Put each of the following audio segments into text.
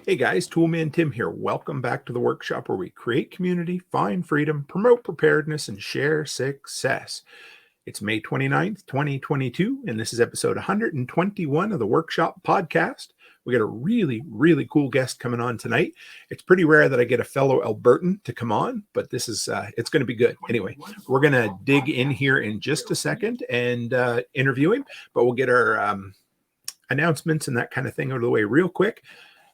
Hey guys, Toolman Tim here. Welcome back to the workshop where we create community, find freedom, promote preparedness, and share success. It's May 29th, 2022, and this is episode 121 of the Workshop Podcast. We got a really cool guest coming on tonight. It's pretty rare that I get a fellow Albertan to come on, but this is it's going to be good. Anyway, we're going to dig in here in just a second and interview him, but we'll get our announcements and that kind of thing out of the way real quick.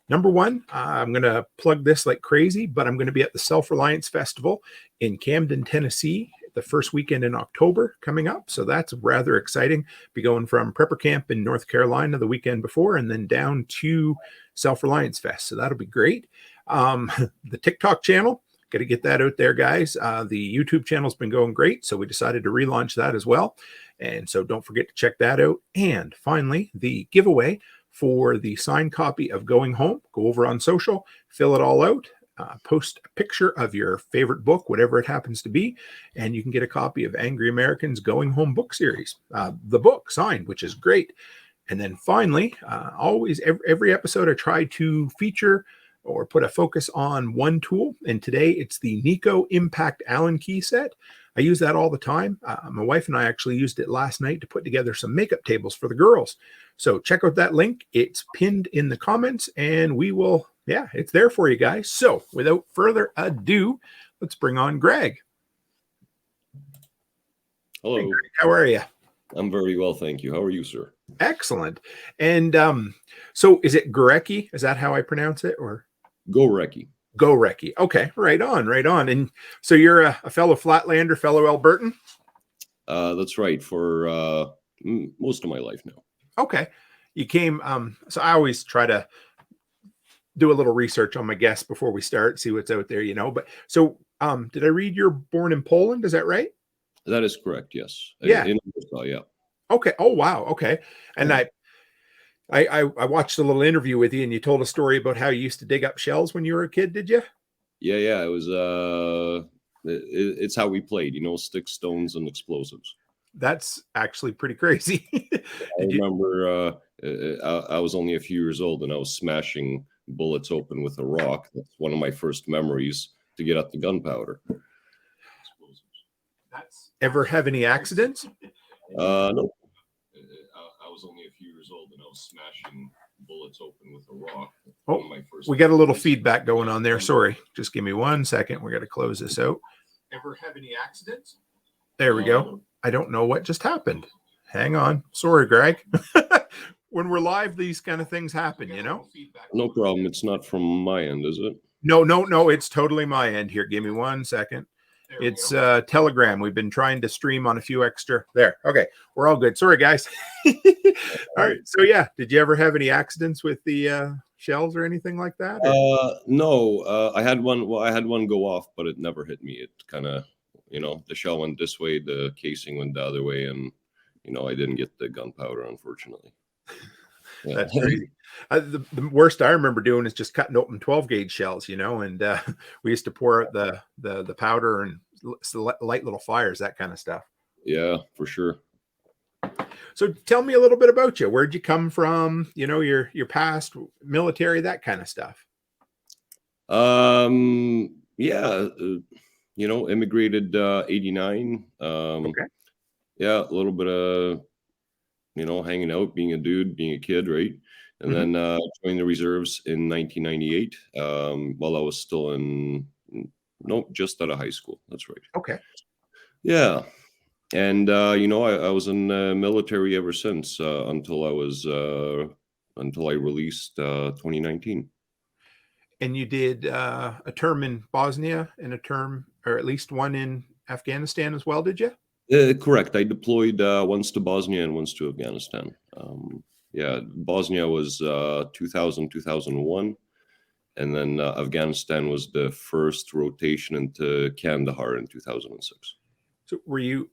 Number one, I'm going to plug this like crazy, but I'm going to be at the Self-Reliance Festival in Camden, Tennessee, the first weekend in October coming up. So that's rather exciting. Be going from Prepper Camp in North Carolina the weekend before and then down to Self-Reliance Fest. So that'll be great. The TikTok channel, got to get that out there, guys. The YouTube channel's been going great, so we decided to relaunch that as well. And so don't forget to check that out. And finally, the giveaway for the signed copy of Going Home. Go over on social, fill it all out, post a picture of your favorite book, whatever it happens to be, and you can get a copy of Angry American's Going Home book series, the book signed, which is great. And then finally, always every episode I try to feature or put a focus on one tool, and today it's the NEIKO Impact Allen key set. I use that all the time. My wife and I actually used it last night to put together some makeup tables for the girls. So check out that link. It's pinned in the comments and we will, it's there for you guys. So without further ado, let's bring on Greg. Hello. Hey, Greg, how are you? I'm very well, thank you. How are you, sir? Excellent. And so is it Gorecki? Is that how I pronounce it? Or Gorecki. Gorecki. Okay, right on. And so you're a fellow Flatlander, fellow Albertan? That's right, for most of my life now. Okay. You came, so I always try to do a little research on my guests before we start, see what's out there, but so did I read you're born in Poland? Is that right? That is correct, yes. Yeah. In Alberta, yeah. Okay. Oh, wow. Okay. And I watched a little interview with you and you told a story about how you used to dig up shells when you were a kid, did you? Yeah. It was, it's how we played, sticks, stones, and explosives. That's actually pretty crazy. I remember I was only a few years old and I was smashing bullets open with a rock. That's one of my first memories to get at the gunpowder. Ever have any accidents? No. I was only a few years old and I was smashing bullets open with a rock. Oh, we got a little feedback going on there. Sorry. Just give me 1 second. We got to close this out. Ever have any accidents? There we go. I don't know what just happened. Hang on. Sorry, Greg. When we're live, these kind of things happen, No problem. It's not from my end, is it? No. It's totally my end here. Give me 1 second. It's Telegram. We've been trying to stream on a few extra there. Okay, we're all good. Sorry, guys. All right. So did you ever have any accidents with the shells or anything like that? No. I had one. Well, I had one go off, but it never hit me. It kind of, the shell went this way, the casing went the other way, and I didn't get the gunpowder, unfortunately. Yeah. That's crazy. The worst I remember doing is just cutting open 12 gauge shells, and we used to pour out the powder and light little fires, that kind of stuff. Yeah, for sure. So tell me a little bit about you. Where'd you come from? Your past, military, that kind of stuff. Immigrated 89. Okay. Yeah, a little bit of hanging out, being a dude, being a kid, right? And then joined the reserves in 1998 while I was still just out of high school. That's right. Okay. Yeah. And, I was in the military ever since until I released 2019. And you did a term in Bosnia and a term, or at least one in Afghanistan as well, did you? Correct. I deployed once to Bosnia and once to Afghanistan. Bosnia was 2000, 2001. And then Afghanistan was the first rotation into Kandahar in 2006. So were you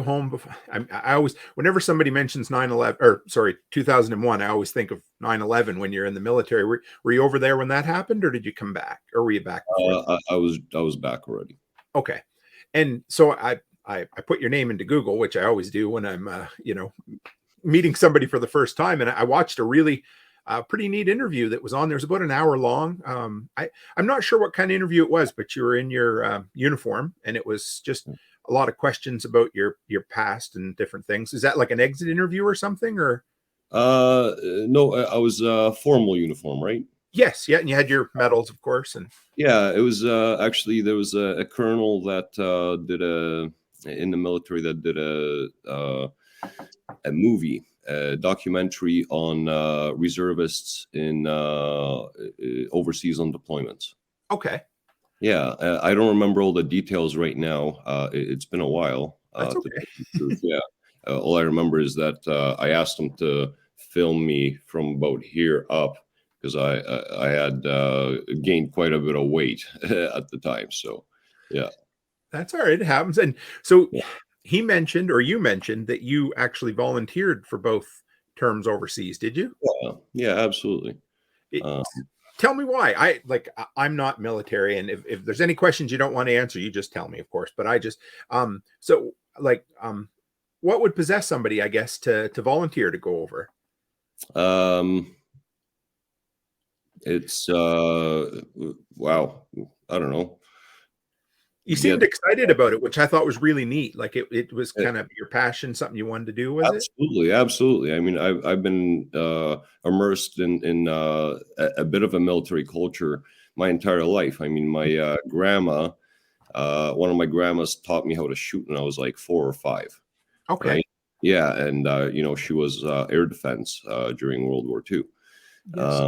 home before? I always, whenever somebody mentions 2001, I always think of 9/11 when you're in the military. Were you over there when that happened, or did you come back, or were you back? I was back already. Okay. And so I put your name into Google, which I always do when I'm, meeting somebody for the first time. And I watched a really a pretty neat interview that was on. There's about an hour long. I'm not sure what kind of interview it was, but you were in your uniform, and it was just a lot of questions about your past and different things. Is that like an exit interview or something, or? No, I was formal uniform, right? Yes, yeah, and you had your medals, of course, and Yeah, it was actually there was a colonel that did in the military that did a movie, a documentary on reservists in overseas on deployments. okay, Yeah, I don't remember all the details right now. It's been a while. that's To okay. tell the truth. Yeah, all I remember is that I asked him to film me from about here up because I had gained quite a bit of weight at the time. So, yeah. That's all right. It happens. And so Yeah. he mentioned, or you mentioned, that you actually volunteered for both terms overseas. Did you? Yeah, absolutely. It, Uh, tell me why. I'm not military, and if there's any questions you don't want to answer, you just tell me, of course. But I just so like what would possess somebody, I guess, to volunteer to go over? um, it's wow. I don't know. You Get seemed excited about it, which I thought was really neat. Like it was kind of your passion, something you wanted to do, was it? Absolutely, absolutely. I mean, I've been immersed in a bit of a military culture my entire life. I mean, my grandma, one of my grandmas taught me how to shoot when I was like 4 or 5. Okay. Right? Yeah, and she was air defense during World War II. Yes.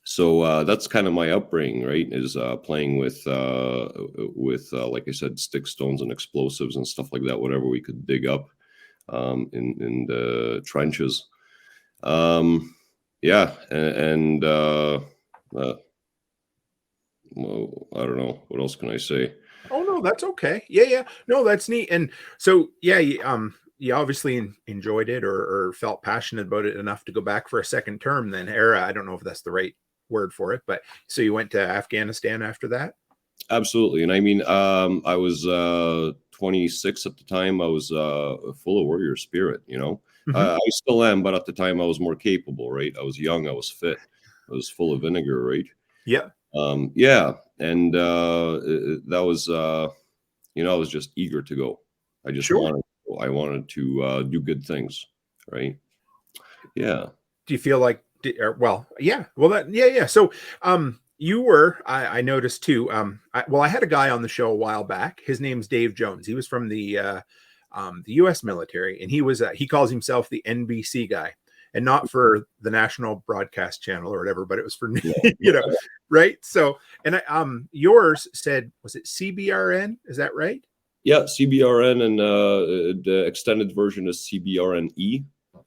So that's kind of my upbringing, right? Is playing with like I said, stick stones and explosives and stuff like that, whatever we could dig up in the trenches. Yeah, and well, I don't know what else can I say. Oh no, that's okay. Yeah, yeah. No, that's neat. And so, yeah, you obviously enjoyed it or felt passionate about it enough to go back for a second term. Then, era. I don't know if that's the right word for it, but so you went to Afghanistan after that. Absolutely, and I mean, I was 26 at the time. I was full of warrior spirit. Mhm. I still am, but at the time I was more capable. Right, I was young, I was fit, I was full of vinegar. Right. Yeah, Yeah, and that was, I was just eager to go. I just sure. wanted, I wanted to do good things, right? Yeah. Do you feel like, well, yeah, well, yeah, yeah. So, you were, I noticed too. I had a guy on the show a while back. His name's Dave Jones. He was from the U.S. military, and he calls himself the NBC guy, and not for the National Broadcast Channel or whatever, but it was for Yeah. right. So, and yours said, was it CBRN? Is that right? Yeah, CBRN, and the extended version is CBRNE,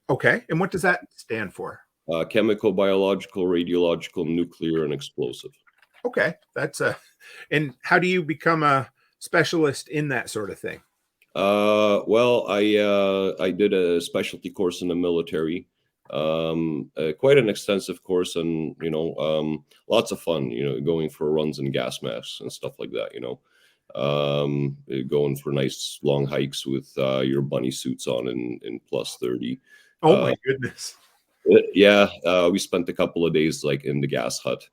Okay, and what does that stand for? chemical, biological, radiological, nuclear, and explosive. Okay, that's a. And how do you become a specialist in that sort of thing? Well, I did a specialty course in the military, quite an extensive course, and lots of fun. Going for runs and gas masks and stuff like that. Going for nice long hikes with your bunny suits on in plus 30. Oh my goodness! Yeah, we spent a couple of days like in the gas hut,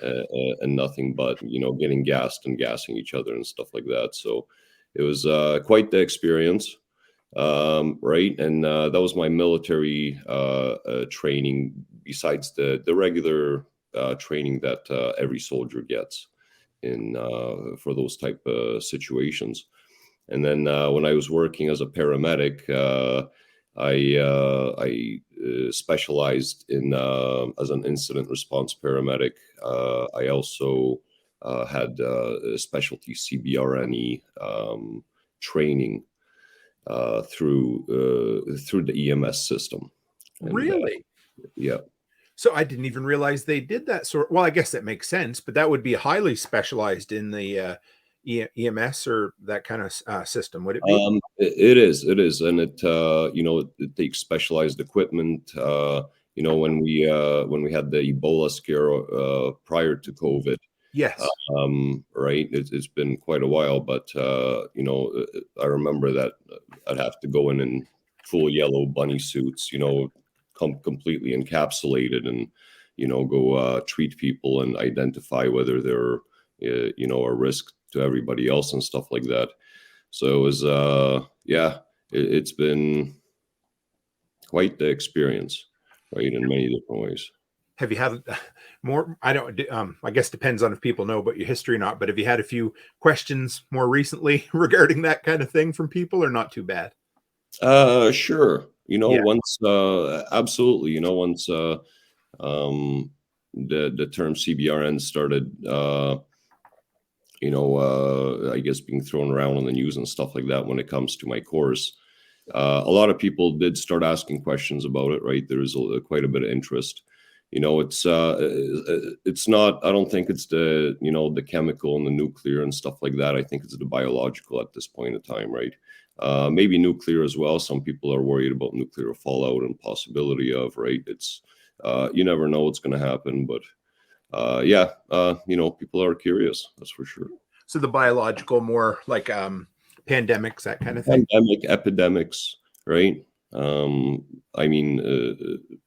and nothing but getting gassed and gassing each other and stuff like that. So it was quite the experience, right? And that was my military training, besides the regular training that every soldier gets in for those type of situations. And then when I was working as a paramedic, I specialized in as an incident response paramedic. I also had a specialty CBRNE training through the EMS system, and Really? yeah. So I didn't even realize they did that sort. Well, I guess that makes sense, but that would be highly specialized in the EMS or that kind of system, would it be? It is, and it takes specialized equipment. When we had the Ebola scare prior to COVID, Yes. right? It's been quite a while, but I remember that I'd have to go in full yellow bunny suits, completely encapsulated and, go treat people and identify whether they're, a risk to everybody else and stuff like that. So it was, it's been quite the experience, right, in many different ways. Have you had more? I don't. I guess depends on if people know about your history or not. But have you had a few questions more recently regarding that kind of thing from people, or not too bad? Sure. Yeah. Once, absolutely. Once the term CBRN started, I guess being thrown around on the news and stuff like that when it comes to my course. A lot of people did start asking questions about it, right? There's quite a bit of interest. It's not, I don't think it's the chemical and the nuclear and stuff like that. I think it's the biological at this point in time, right? Maybe nuclear as well. Some people are worried about nuclear fallout and possibility of, right? It's, you never know what's going to happen, but people are curious, that's for sure. So the biological, more like pandemics, that kind of thing. Epidemics, right?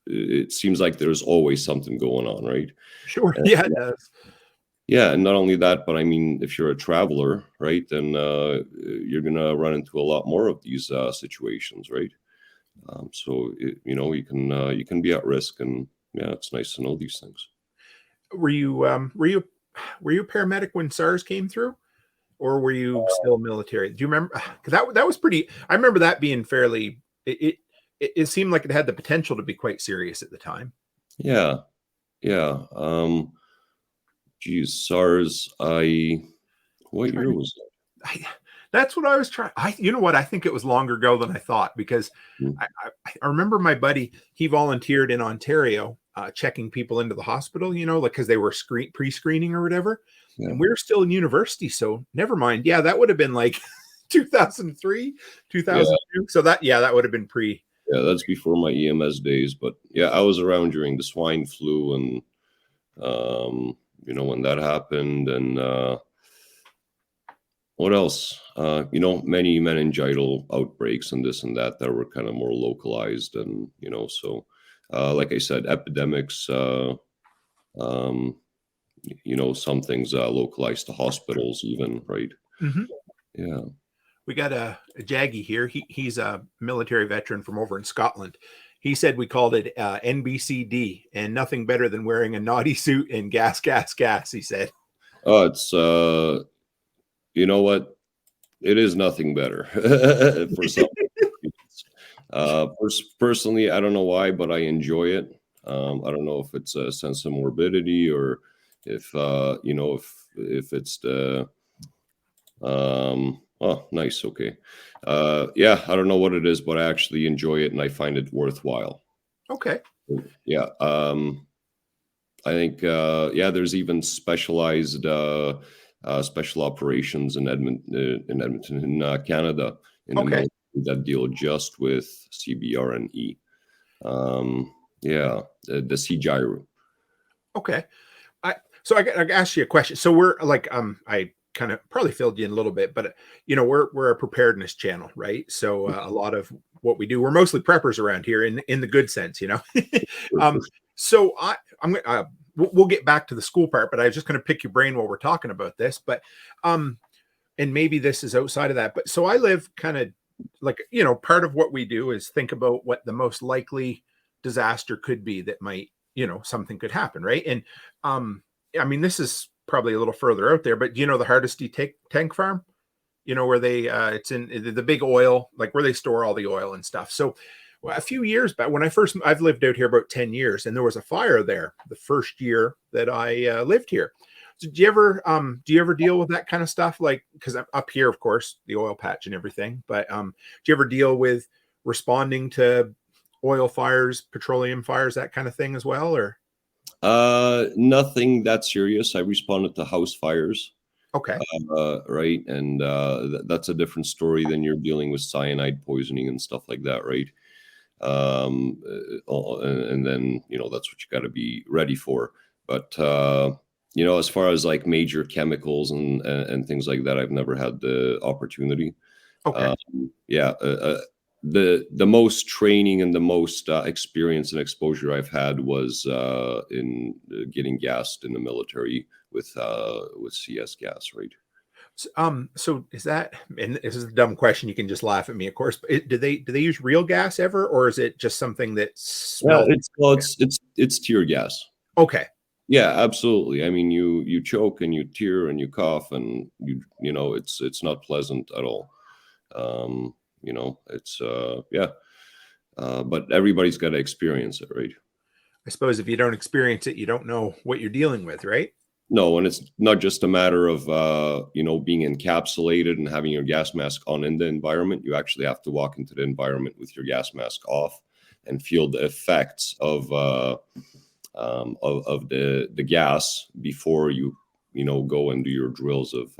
It seems like there's always something going on, right? Sure. Yeah, it does. Yeah, and not only that, but I mean, if you're a traveler, right, then you're gonna run into a lot more of these situations, right? You can be at risk, and yeah, it's nice to know these things. Were you a paramedic when SARS came through, or were you still military? Do you remember? Because that was pretty. I remember that being fairly. It seemed like it had the potential to be quite serious at the time. Yeah. Geez, SARS. What year was that? That's what I was trying. You know what? I think it was longer ago than I thought, because I remember my buddy. He volunteered in Ontario, checking people into the hospital. Like because they were pre-screening or whatever. Yeah. And we were still in university, so never mind. Yeah, that would have been like 2003, 2002. Yeah. So that would have been pre. Yeah, that's before my EMS days. But yeah, I was around during the swine flu and, when that happened. And what else? Many meningital outbreaks and this and that were kind of more localized. And, so like I said, epidemics, some things localized to hospitals even, right? Mm-hmm. Yeah. We got a Jaggy here. He's a military veteran from over in Scotland. He said we called it NBCD, and nothing better than wearing a naughty suit and gas, he said. Oh, it's, you know what? It is nothing better for some. Personally, I don't know why, but I enjoy it. I don't know if it's a sense of morbidity or if, if it's the, oh, nice. Okay. I don't know what it is, but I actually enjoy it and I find it worthwhile. Okay. Yeah. I think, there's even specialized, special operations in Edmonton, in Canada, in the military that deal just with CBRNE. The CGIRU. Okay. So I asked you a question. So we're like, I kind of probably filled you in a little bit, but we're a preparedness channel, right? So a lot of what we do, we're mostly preppers around here in the good sense, So we'll get back to the school part, but I was just going to pick your brain while we're talking about this, but and maybe this is outside of that, but so I live kind of like, part of what we do is think about what the most likely disaster could be that might, something could happen, right? And this is probably a little further out there, but the Hardisty tank farm, where they it's in the big oil, like where they store all the oil and stuff. So a few years back, when I've lived out here about 10 years, and there was a fire there the first year that I lived here. So do you ever deal with that kind of stuff? Like, because I'm up here, of course, the oil patch and everything, but do you ever deal with responding to oil fires, petroleum fires, that kind of thing as well, or? Nothing that serious. I responded to house fires. Okay. Right. And that's a different story than you're dealing with cyanide poisoning and stuff like that, right? And then, that's what you got to be ready for. But, as far as like major chemicals and things like that, I've never had the opportunity. Okay. the most training and the most experience and exposure I've had was in getting gassed in the military with CS gas, right? So is that, and this is a dumb question, you can just laugh at me, of course, but do they use real gas ever, or is it just something that Yeah, smells? it's tear gas. Okay. Yeah, absolutely. I mean, you choke and you tear and you cough and it's not pleasant at all. It's yeah. But everybody's got to experience it, right? I suppose if you don't experience it, you don't know what you're dealing with, right? No, and it's not just a matter of being encapsulated and having your gas mask on in the environment. You actually have to walk into the environment with your gas mask off and feel the effects of the gas before you go and do your drills of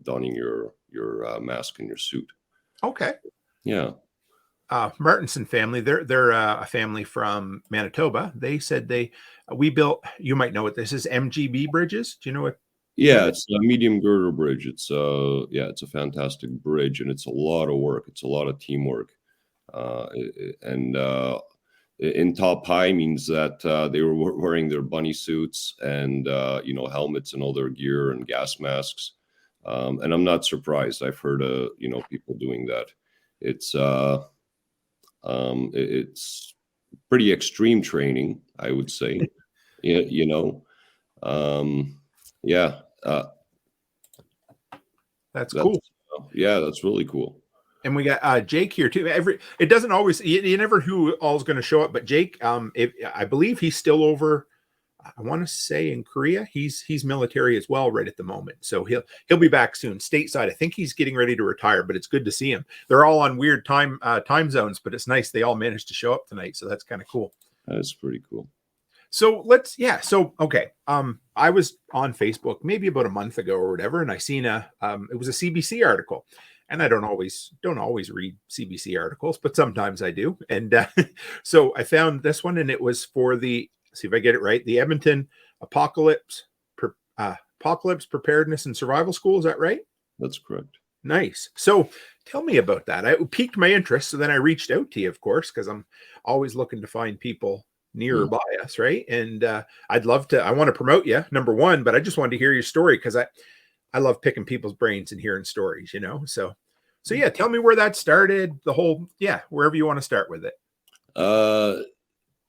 donning your mask and your suit. Okay. Yeah. Martinson family, they're a family from Manitoba. They said we built, you might know what this is, MGB bridges. Do you know what? Yeah, it's a medium girder bridge. It's it's a fantastic bridge, and it's a lot of work. It's a lot of teamwork, and in top high means that they were wearing their bunny suits and helmets and all their gear and gas masks. And I'm not surprised. I've heard people doing that. It's pretty extreme training, I would say. Yeah. That's cool. Yeah, that's really cool. And we got Jake here too. It doesn't always, you never who all's going to show up, but Jake, I believe he's still over, I want to say in Korea. He's military as well right at the moment, so he'll be back soon stateside. I think he's getting ready to retire, but it's good to see him. They're all on weird time zones, but it's nice they all managed to show up tonight, so that's kind of cool. That's pretty cool. So okay. I was on Facebook maybe about a month ago or whatever, and I seen it was a CBC article. And I don't always read CBC articles, but sometimes I do. And so I found this one, and it was for see if I get it right, the Edmonton Apocalypse Preparedness and Survival School. Is that right? That's correct. Nice. So tell me about that. It piqued my interest. So then I reached out to you, of course, because I'm always looking to find people nearby us, right? And I want to promote you, number one, but I just wanted to hear your story because I love picking people's brains and hearing stories, So yeah, tell me where that started, wherever you want to start with it.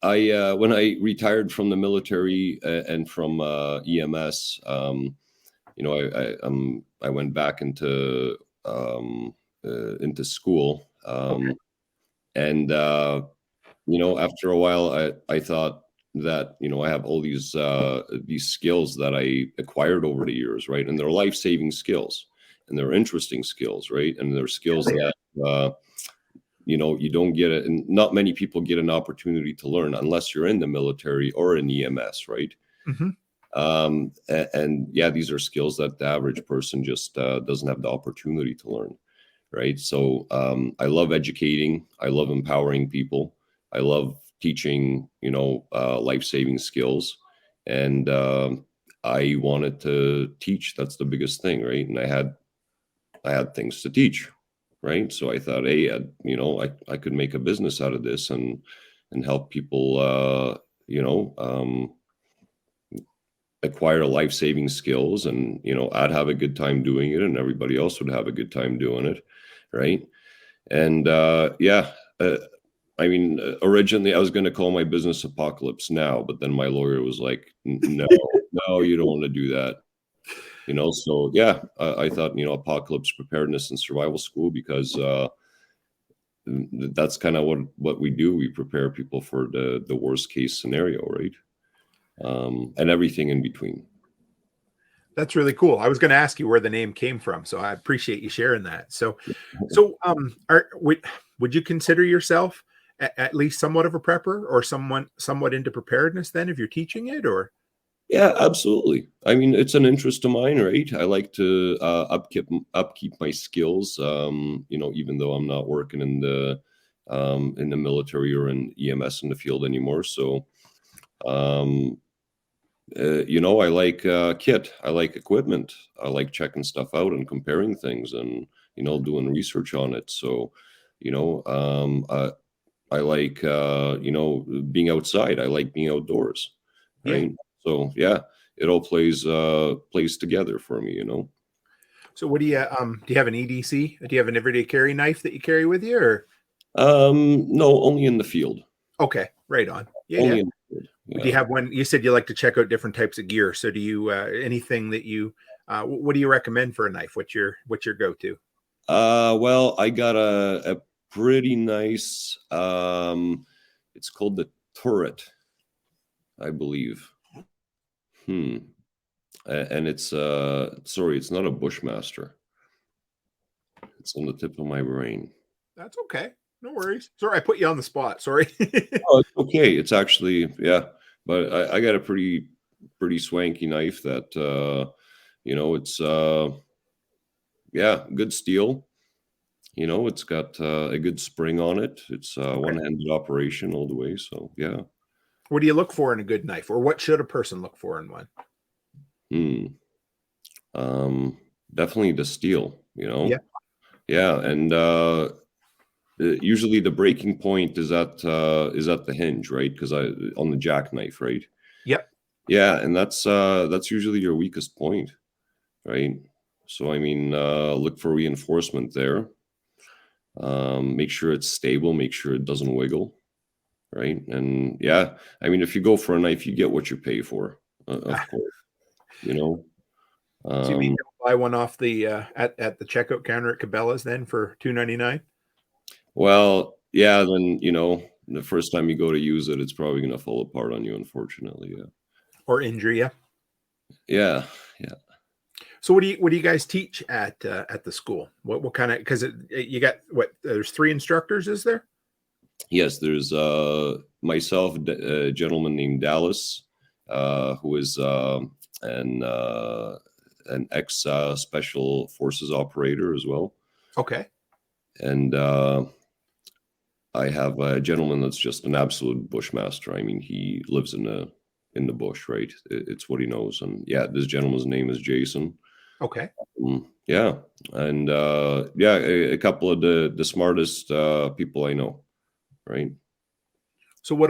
I when I retired from the military and from EMS, I went back into school, and after a while, I thought that I have all these skills that I acquired over the years, right? And they're life-saving skills, and they're interesting skills, right? And they're skills that you don't get it, and not many people get an opportunity to learn unless you're in the military or in EMS, right? Mm-hmm. And these are skills that the average person just doesn't have the opportunity to learn, right? So I love educating. I love empowering people. I love teaching, life-saving skills. And I wanted to teach. That's the biggest thing, right? And I had things to teach, right? So I thought, hey, I could make a business out of this and help people, acquire life-saving skills, and I'd have a good time doing it, and everybody else would have a good time doing it, right? And originally I was going to call my business Apocalypse Now, but then my lawyer was like, no, you don't want to do that. So I thought, Apocalypse Preparedness and Survival School, because that's kind of what we do. We prepare people for the worst case scenario, right? And everything in between. That's really cool. I was going to ask you where the name came from, so I appreciate you sharing that. So would you consider yourself at least somewhat of a prepper, or somewhat into preparedness then, if you're teaching it? Or yeah, absolutely. I mean, it's an interest of mine, right? I like to upkeep my skills, even though I'm not working in the military or in EMS in the field anymore. So I like kit. I like equipment. I like checking stuff out and comparing things and, doing research on it. So I like being outside. I like being outdoors, right? Yeah. So yeah, it all plays together for me. So what do you have an EDC? Do you have an everyday carry knife that you carry with you, or? No, only in the field. Okay, right on. Yeah, yeah. Only in the field. Do you Yeah. have one? You said you like to check out different types of gear. So do you anything that you what do you recommend for a knife? What's your go-to? Well, I got a pretty nice. It's called the turret, I believe. And it's sorry, it's not a Bushmaster. It's on the tip of my brain. That's okay. No worries. Sorry, I put you on the spot. Sorry. Oh, it's okay. It's actually, yeah, but I got a pretty swanky knife that it's yeah, good steel. It's got a good spring on it. It's Okay. one-handed operation all the way. So yeah. What do you look for in a good knife, or what should a person look for in one? Hmm. Definitely the steel. Yeah. Yeah, and usually the breaking point is at the hinge, right? Because on the jackknife, right? Yep. Yeah, and that's usually your weakest point, right? So I mean, look for reinforcement there. Make sure it's stable. Make sure it doesn't wiggle, right? And yeah, I mean, if you go for a knife, you get what you pay for, of course. You know. So you mean Um, buy one off the at the checkout counter at Cabela's then for $2.99? well, yeah, then the first time you go to use it, it's probably going to fall apart on you, unfortunately. Yeah. Or injury you? Yeah. Yeah. So what do you guys teach at the school? What kind of, because you got what, there's 3 instructors, is there? Yes, there's myself, a gentleman named Dallas, who is an ex special forces operator as well, Okay. and I have a gentleman that's just an absolute bushmaster. I mean, he lives in the bush, right? It's what he knows, and yeah, this gentleman's name is Jason. Okay. Yeah, and yeah, a couple of the smartest people I know, right? So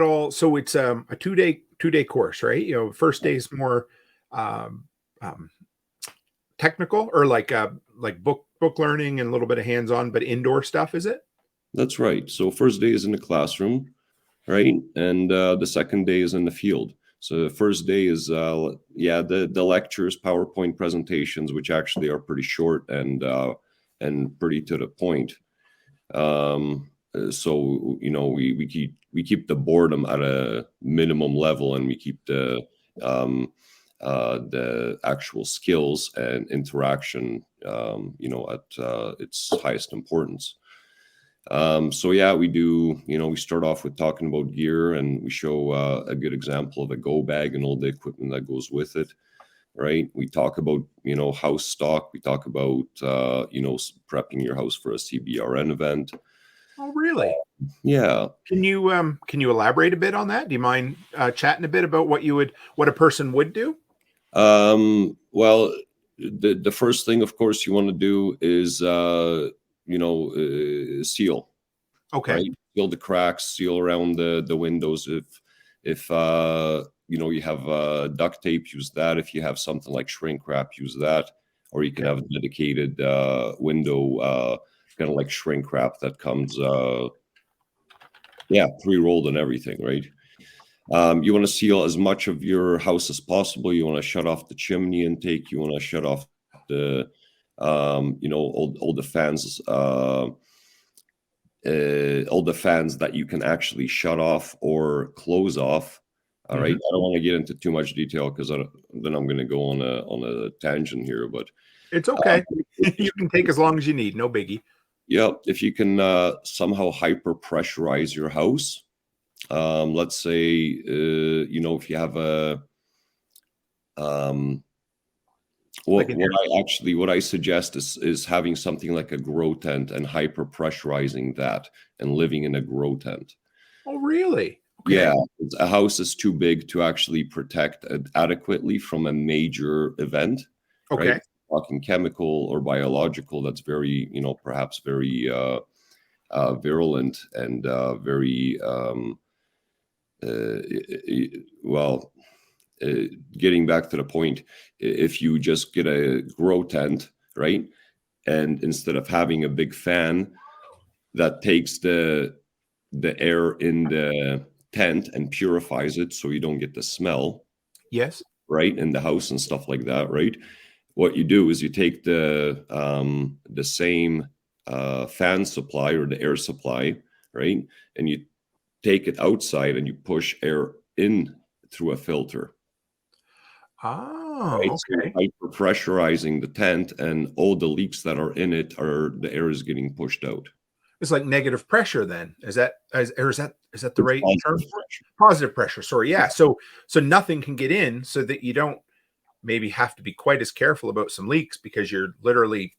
it's a two day course, right? First day is more um, um, technical, or like book learning and a little bit of hands-on, but indoor stuff, is it? That's right. So first day is in the classroom, right? And the second day is in the field. So the first day is the lectures, PowerPoint presentations, which actually are pretty short and pretty to the point. So we keep the boredom at a minimum level, and we keep the actual skills and interaction at its highest importance. So yeah, we do, we start off with talking about gear, and we show a good example of a go bag and all the equipment that goes with it, right? We talk about, house stock. We talk about, prepping your house for a CBRN event. Oh, really? Yeah. Can you elaborate a bit on that? Do you mind chatting a bit about what a person would do? Well, the first thing, of course, you want to do is, seal, Okay. right? Seal the cracks, seal around the windows. If you have duct tape, use that. If you have something like shrink wrap, use that. Or you can Okay. have a dedicated window, kind of like shrink wrap that comes, pre-rolled and everything, right? You want to seal as much of your house as possible. You want to shut off the chimney intake. You want to shut off the, all the fans. All the fans that you can actually shut off or close off. All right. Mhm. I don't want to get into too much detail because then I'm going to go on a tangent here. But It's okay. You can take as long as you need. No biggie. yeah, if you can somehow hyper pressurize your house, let's say if you have a Like an what I suggest is having something like a grow tent and hyper pressurizing that and living in a grow tent. Oh, really? Yeah, Okay. a house is too big to actually protect adequately from a major event, right? Okay. Talking chemical or biological, that's very, perhaps very virulent and very well. Getting back to the point, if you just get a grow tent, right, and instead of having a big fan that takes the air in the tent and purifies it so you don't get the smell, Yes. right, in the house and stuff like that, right? What you do is you take the same fan supply or the air supply, right, and you take it outside and you push air in through a filter. Oh, Right, okay. so hyper pressurizing the tent, and all the leaks that are in it are the air is getting pushed out. It's like negative pressure then. Is that the right Positive term? pressure. Positive pressure. Sorry. Yeah. So nothing can get in, so that you don't maybe have to be quite as careful about some leaks, because you're literally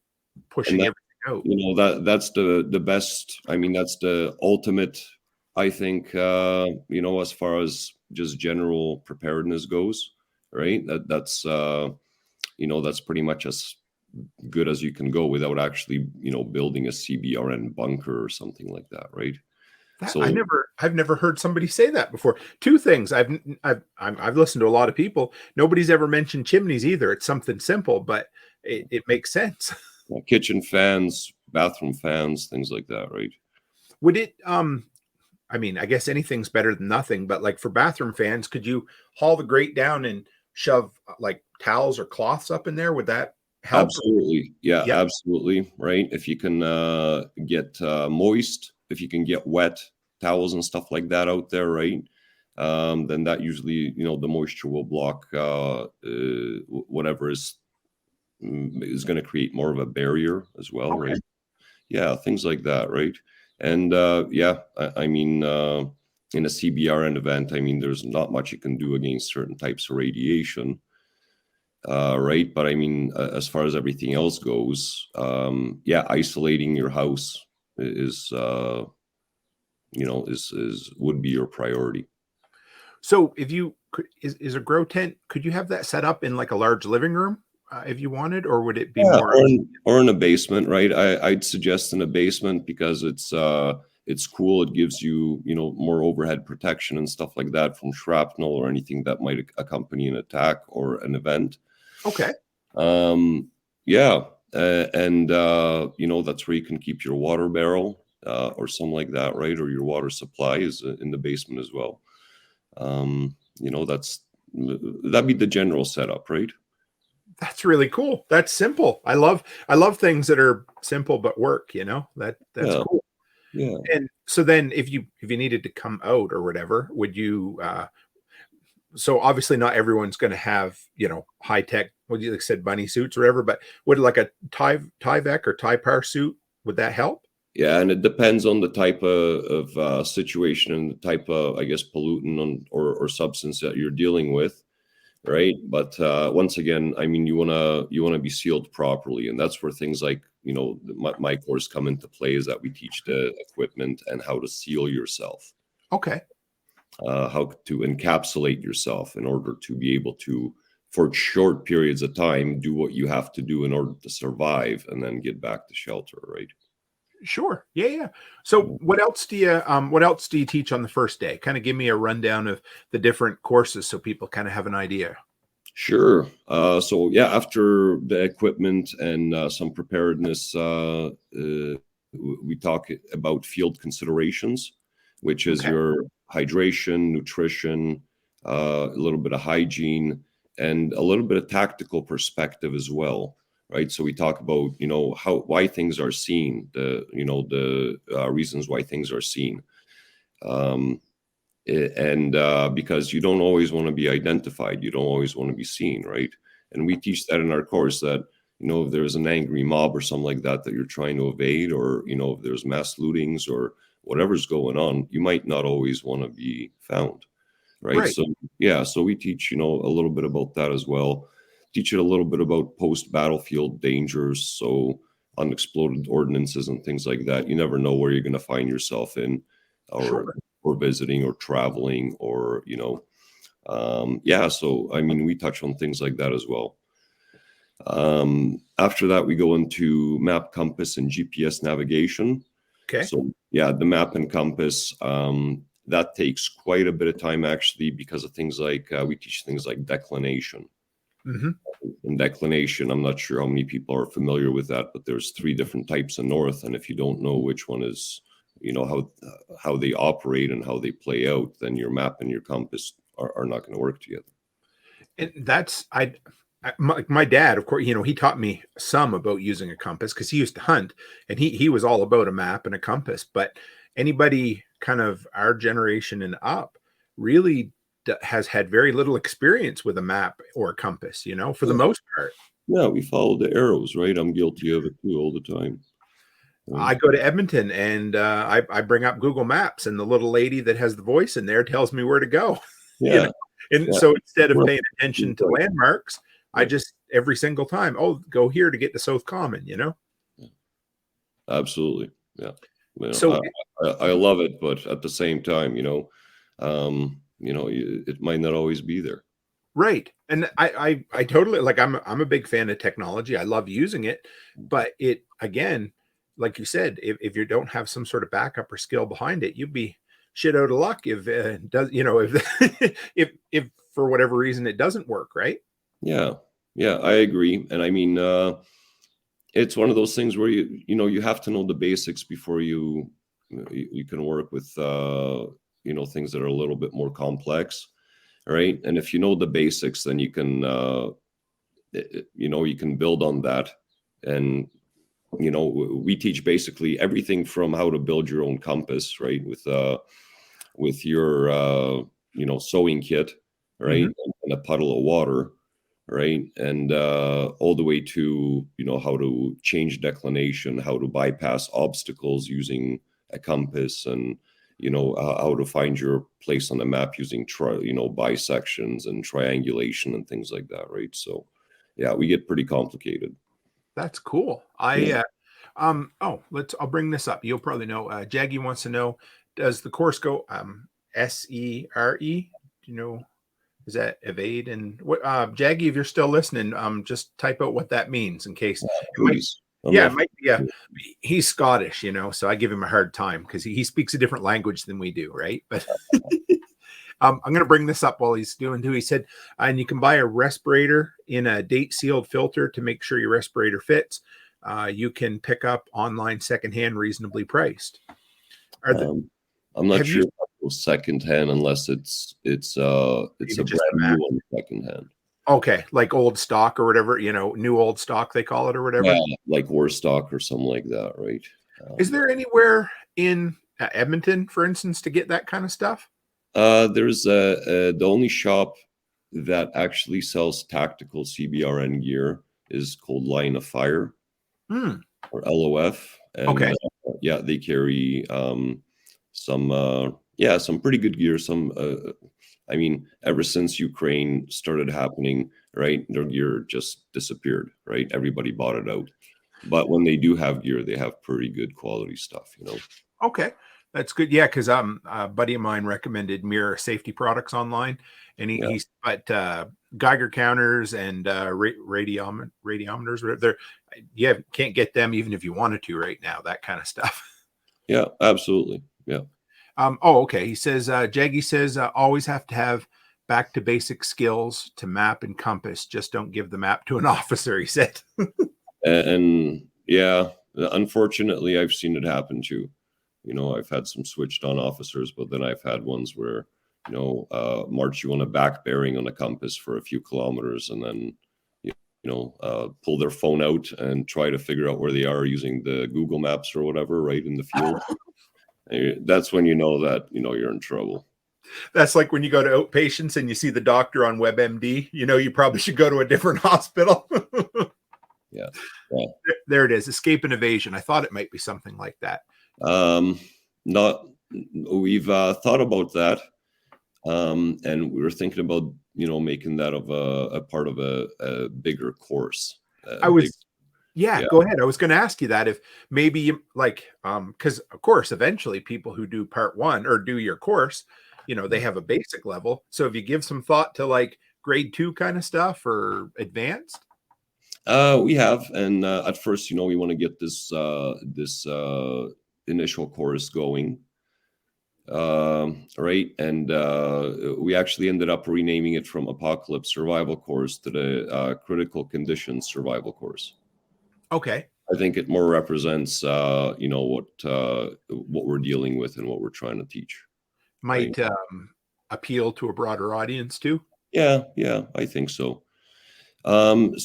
pushing And everything out. that's the best. I mean, that's the ultimate, I think, as far as just general preparedness goes, right? That's that's pretty much as good as you can go without actually, building a CBRN bunker or something like that, right? So I've never heard somebody say that before. Two things. I've listened to a lot of people. Nobody's ever mentioned chimneys either. It's something simple, but it makes sense. kitchen fans, bathroom fans, things like that, right? Would it I mean, I guess anything's better than nothing, but like for bathroom fans, could you haul the grate down and shove like towels or cloths up in there? Would that help? Absolutely. Yeah, Yeah. absolutely. Right. If you can get moist, if you can get wet towels and stuff like that out there, right? Then that usually, the moisture will block whatever is going to create more of a barrier as well, Okay. right? Yeah, things like that, right? And I mean, in a CBRN event, I mean, there's not much you can do against certain types of radiation. Right, but I mean, as far as everything else goes, isolating your house is would be your priority. So if you is a grow tent, could you have that set up in like a large living room if you wanted, or would it be Yeah, more? or in a basement, right? I'd suggest in a basement because it's cool. It gives you more overhead protection and stuff like that from shrapnel or anything that might accompany an attack or an event. Okay. Yeah, and that's where you can keep your water barrel or something like that, right? Or your water supply is in the basement as well. That'd be the general setup, right? That's really cool. That's simple. I love things that are simple but work, That's Yeah, cool. yeah. And so then if you needed to come out or whatever, would you so obviously not everyone's going to have, high tech, what you said, bunny suits or whatever, but would like a Tyvek or Typar suit, would that help? Yeah, and it depends on the type of situation and the type of, I guess, pollutant or substance that you're dealing with, right? But once again, I mean, you wanna be sealed properly, and that's where things like my course come into play. Is that we teach the equipment and how to seal yourself, Okay. how to encapsulate yourself in order to be able to, for short periods of time, do what you have to do in order to survive, and then get back to shelter, right? Sure. Yeah, yeah. So what else do you teach on the first day? Kind of give me a rundown of the different courses so people kind of have an idea. Sure. So yeah, after the equipment and some preparedness, we talk about field considerations, which is Okay. your hydration, nutrition, a little bit of hygiene, and a little bit of tactical perspective as well. Right. So we talk about why things are seen, the reasons why things are seen. And because you don't always want to be identified, you don't always want to be seen, right? And we teach that in our course, that if there's an angry mob or something like that you're trying to evade, or if there's mass lootings or whatever's going on, you might not always want to be found, right? Right. So yeah, so we teach a little bit about that as well. Teach it a little bit about post battlefield dangers, so unexploded ordnances and things like that. You never know where you're going to find yourself in, Sure. or visiting or traveling, or so I mean, we touch on things like that as well. After that, we go into map, compass, and GPS navigation. Okay. So yeah, the map and compass, that takes quite a bit of time actually, because of things like we teach things like declination. Mm-hmm. In declination, I'm not sure how many people are familiar with that, but there's 3 different types of north, and if you don't know which one is, how they operate and how they play out, then your map and your compass are not going to work together. And that's my dad, of course, he taught me some about using a compass because he used to hunt, and he was all about a map and a compass. But anybody kind of our generation and up really has had very little experience with a map or a compass, for the most part. Yeah, we follow the arrows, right? I'm guilty of it too all the time. I go to Edmonton and I bring up Google Maps, and the little lady that has the voice in there tells me where to go. Yeah. And so instead of paying attention to landmarks, I just every single time, go here to get to South Common, Yeah. Absolutely. Yeah. So I love it, but at the same time, it might not always be there. Right. And I totally, like, I'm a big fan of technology. I love using it, but it, again, like you said, if you don't have some sort of backup or skill behind it, you'd be shit out of luck if it does, if if for whatever reason it doesn't work, right? Yeah. Yeah, I agree. And I mean, it's one of those things where you have to know the basics before you can work with things that are a little bit more complex, right? And if you know the basics, then you can you can build on that. And we teach basically everything from how to build your own compass, right, with your sewing kit, right, and a puddle of water, right, and all the way to how to change declination, how to bypass obstacles using a compass, and how to find your place on the map using bisections and triangulation and things like that, right? So yeah, we get pretty complicated. That's cool. I'll bring this up. You'll probably know. Jaggy wants to know, does the course go SERE? Do you know? Is that evade? And what, Jaggy, if you're still listening, just type out what that means in case. Please. It might be he's Scottish, so I give him a hard time because he speaks a different language than we do, right? But I'm going to bring this up while he's doing too. He said, and you can buy a respirator in a date sealed filter to make sure your respirator fits. You can pick up online secondhand, reasonably priced. I'm not sure if it was secondhand unless it's a brand new one secondhand. Okay, like old stock or whatever, new old stock they call it or whatever. Yeah, like war stock or something like that, right? Is there anywhere in Edmonton, for instance, to get that kind of stuff? There's the only shop that actually sells tactical CBRN gear is called Line of Fire, or LOF. And, okay. They carry some pretty good gear. I mean, ever since Ukraine started happening, right, their gear just disappeared, right? Everybody bought it out. But when they do have gear, they have pretty good quality stuff, Okay, that's good. Yeah, because a buddy of mine recommended Mirror Safety Products online, and he's Geiger counters and radiometers. They're can't get them even if you wanted to right now. That kind of stuff. Yeah, absolutely. Yeah. Okay. He says, Jaggy says, always have to have back to basic skills to map and compass. Just don't give the map to an officer, he said. And yeah, unfortunately, I've seen it happen too. I've had some switched on officers, but then I've had ones where, march you on a back bearing on a compass for a few kilometers and then, pull their phone out and try to figure out where they are using the Google Maps or whatever, right in the field. That's when you know that, you're in trouble. That's like when you go to outpatients and you see the doctor on WebMD, you probably should go to a different hospital. Yeah. There it is. Escape and evasion. I thought it might be something like that. We've thought about that. And we were thinking about, making that of a part of a bigger course. Go ahead. I was going to ask you that if maybe you because of course, eventually people who do part 1 or do your course, they have a basic level. So if you give some thought to like grade 2 kind of stuff or advanced. We have, and at first, we want to get this initial course going. Right. And we actually ended up renaming it from Apocalypse Survival Course to the Critical Conditions Survival Course. Okay. I think it more represents, what we're dealing with and what we're trying to teach. Might appeal to a broader audience too. Yeah, I think so. The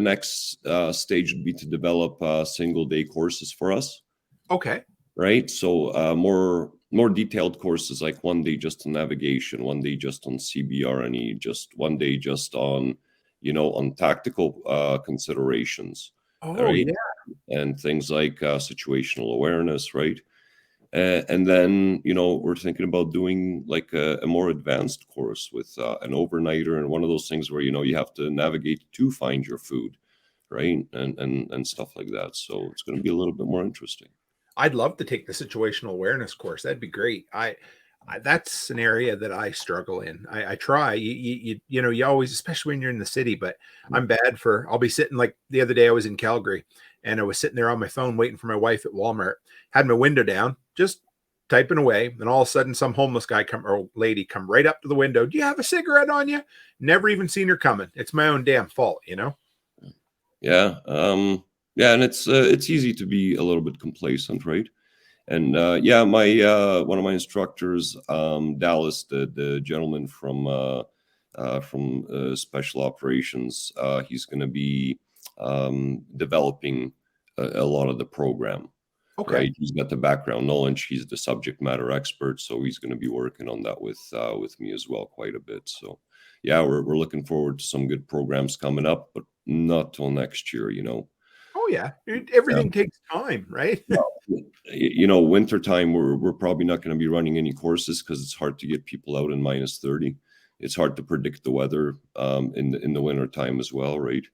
next stage would be to develop single day courses for us. Okay. Right. So more detailed courses, like one day just on navigation, one day just on CBRNE, just one day just on, on tactical considerations. Oh, right? yeah. And things like situational awareness, right? And then, we're thinking about doing like a more advanced course with an overnighter and one of those things where, you have to navigate to find your food, right? And stuff like that. So it's going to be a little bit more interesting. I'd love to take the situational awareness course. That'd be great. I that's an area that I struggle in. I try. You always, especially when you're in the city. But I'm bad for. I'll be sitting, like the other day. I was in Calgary, and I was sitting there on my phone waiting for my wife at Walmart. Had my window down, just typing away. And all of a sudden, some homeless guy or lady come right up to the window. Do you have a cigarette on you? Never even seen her coming. It's my own damn fault, Yeah. Yeah, and it's easy to be a little bit complacent, right? And my one of my instructors, Dallas, the gentleman from Special Operations, he's going to be developing a lot of the program. Okay. Right, he's got the background knowledge. He's the subject matter expert, so he's going to be working on that with me as well quite a bit. So, yeah, we're looking forward to some good programs coming up, but not till next year. Oh yeah, everything takes time, right? Winter time, we're probably not going to be running any courses because it's hard to get people out in -30. It's hard to predict the weather in the winter time as well, right?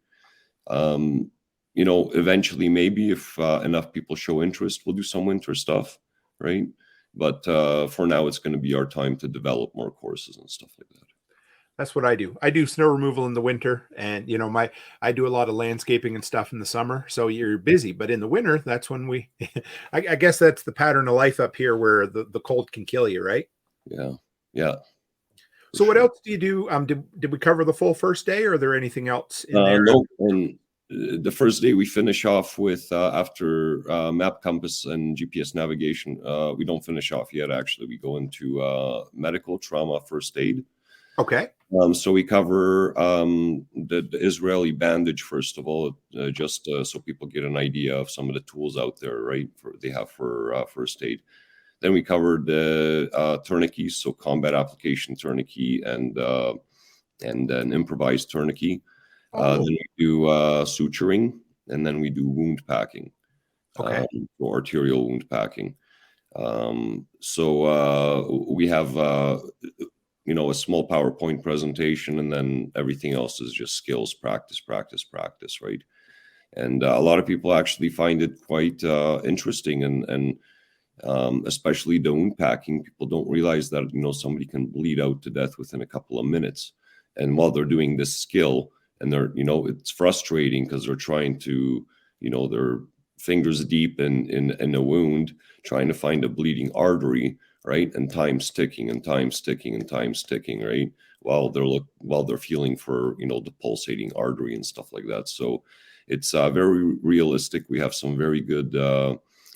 Eventually, maybe if enough people show interest, we'll do some winter stuff, right? But for now, it's going to be our time to develop more courses and stuff like that. That's what I do. I do snow removal in the winter, and I do a lot of landscaping and stuff in the summer. So you're busy, but in the winter, that's when I guess that's the pattern of life up here, where the cold can kill you, right? Yeah. So what else do you do? Did we cover the full first day, or are there anything else in there? No. And the first day we finish off with after map, compass, and GPS navigation. We don't finish off yet. Actually, we go into medical trauma first aid. Okay. So we cover the Israeli bandage, first of all, just so people get an idea of some of the tools out there, right? They have for first aid. Then we covered the tourniquets, so combat application tourniquet and an improvised tourniquet. Then we do suturing, and then we do wound packing, Okay. or arterial wound packing. So we have a small PowerPoint presentation, and then everything else is just skills, practice, right? And a lot of people actually find it quite interesting, and especially the wound packing. People don't realize that somebody can bleed out to death within a couple of minutes, and while they're doing this skill, and they're it's frustrating because they're trying to their fingers deep in a wound, trying to find a bleeding artery, right? And time's ticking, right? While they're feeling for the pulsating artery and stuff like that. So it's very realistic. We have some very good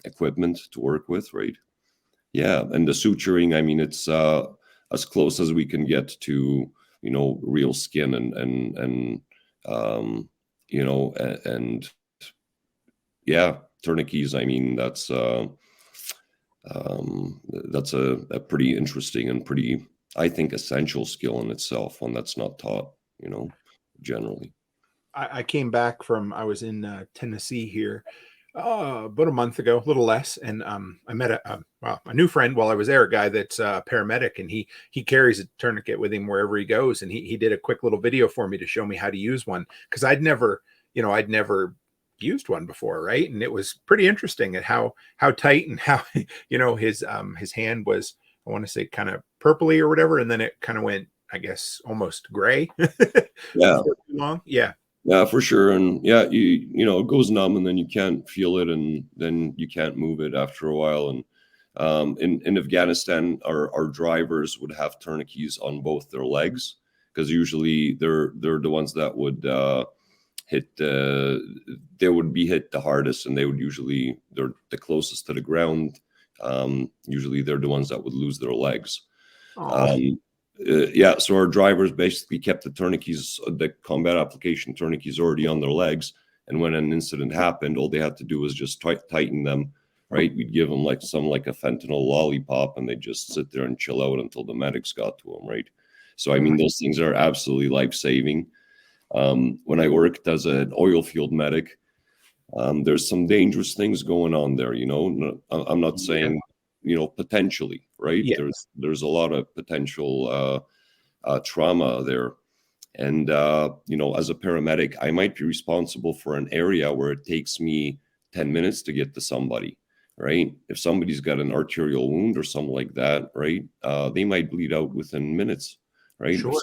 equipment to work with, right? Yeah, and the suturing, I mean, it's as close as we can get to real skin and yeah, tourniquets. I mean, that's a pretty interesting and pretty, I think, essential skill in itself, one that's not taught, generally. I came back I was in Tennessee here about a month ago, a little less, and I met a new friend while I was there, a guy that's a paramedic, and he carries a tourniquet with him wherever he goes, and he did a quick little video for me to show me how to use one, because I'd never used one before, right? And it was pretty interesting at how tight and how his hand was, I want to say, kind of purpley or whatever, and then it kind of went, I guess, almost gray. Yeah. Long. Yeah. Yeah, for sure. And yeah, it goes numb, and then you can't feel it, and then you can't move it after a while. And in Afghanistan, our drivers would have tourniquets on both their legs, because usually they're the ones that would they would be hit the hardest, and they're the closest to the ground. Usually they're the ones that would lose their legs. So our drivers basically kept the tourniquets, the combat application tourniquets, already on their legs, and when an incident happened, all they had to do was just tighten them. Right, we'd give them like a fentanyl lollipop, and they'd just sit there and chill out until the medics got to them. Right, so I mean, those things are absolutely life-saving. When I worked as an oil field medic, there's some dangerous things going on there. I'm not saying potentially, right? Yes. There's a lot of potential trauma there. And, as a paramedic, I might be responsible for an area where it takes me 10 minutes to get to somebody, right? If somebody's got an arterial wound or something like that, right, they might bleed out within minutes, right? Sure.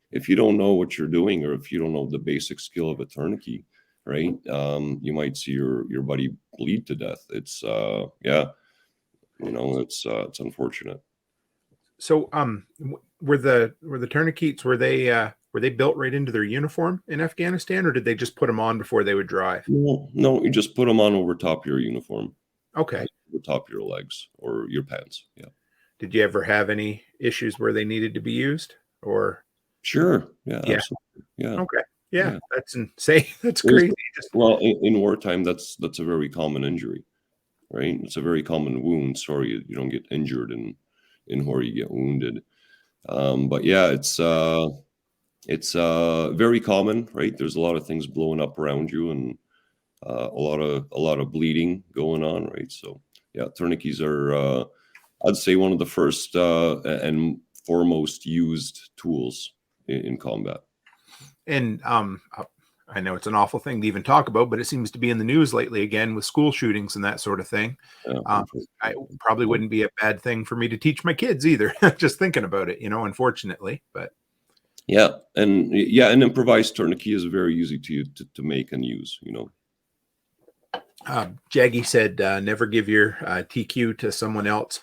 If you don't know what you're doing, or if you don't know the basic skill of a tourniquet, right, you might see your buddy bleed to death. It's, it's unfortunate. So, were the tourniquets, were they built right into their uniform in Afghanistan, or did they just put them on before they would drive? No, you just put them on over top of your uniform. Okay. Right, over top of your legs or your pants. Yeah. Did you ever have any issues where they needed to be used, or? Sure. Yeah. Absolutely. Yeah. Okay. Yeah. That's insane. That's crazy. Well, in wartime, that's a very common injury, right? It's a very common wound. Sorry, you don't get injured in where you get wounded. But yeah, it's very common, right? There's a lot of things blowing up around you, and a lot of bleeding going on, right? So yeah, tourniquets are, I'd say, one of the first and foremost used tools in combat. And I know it's an awful thing to even talk about, but it seems to be in the news lately again with school shootings and that sort of thing. I probably wouldn't be a bad thing for me to teach my kids either, just thinking about it, unfortunately. But yeah, an improvised tourniquet is very easy to make and use, Jaggy said, never give your TQ to someone else.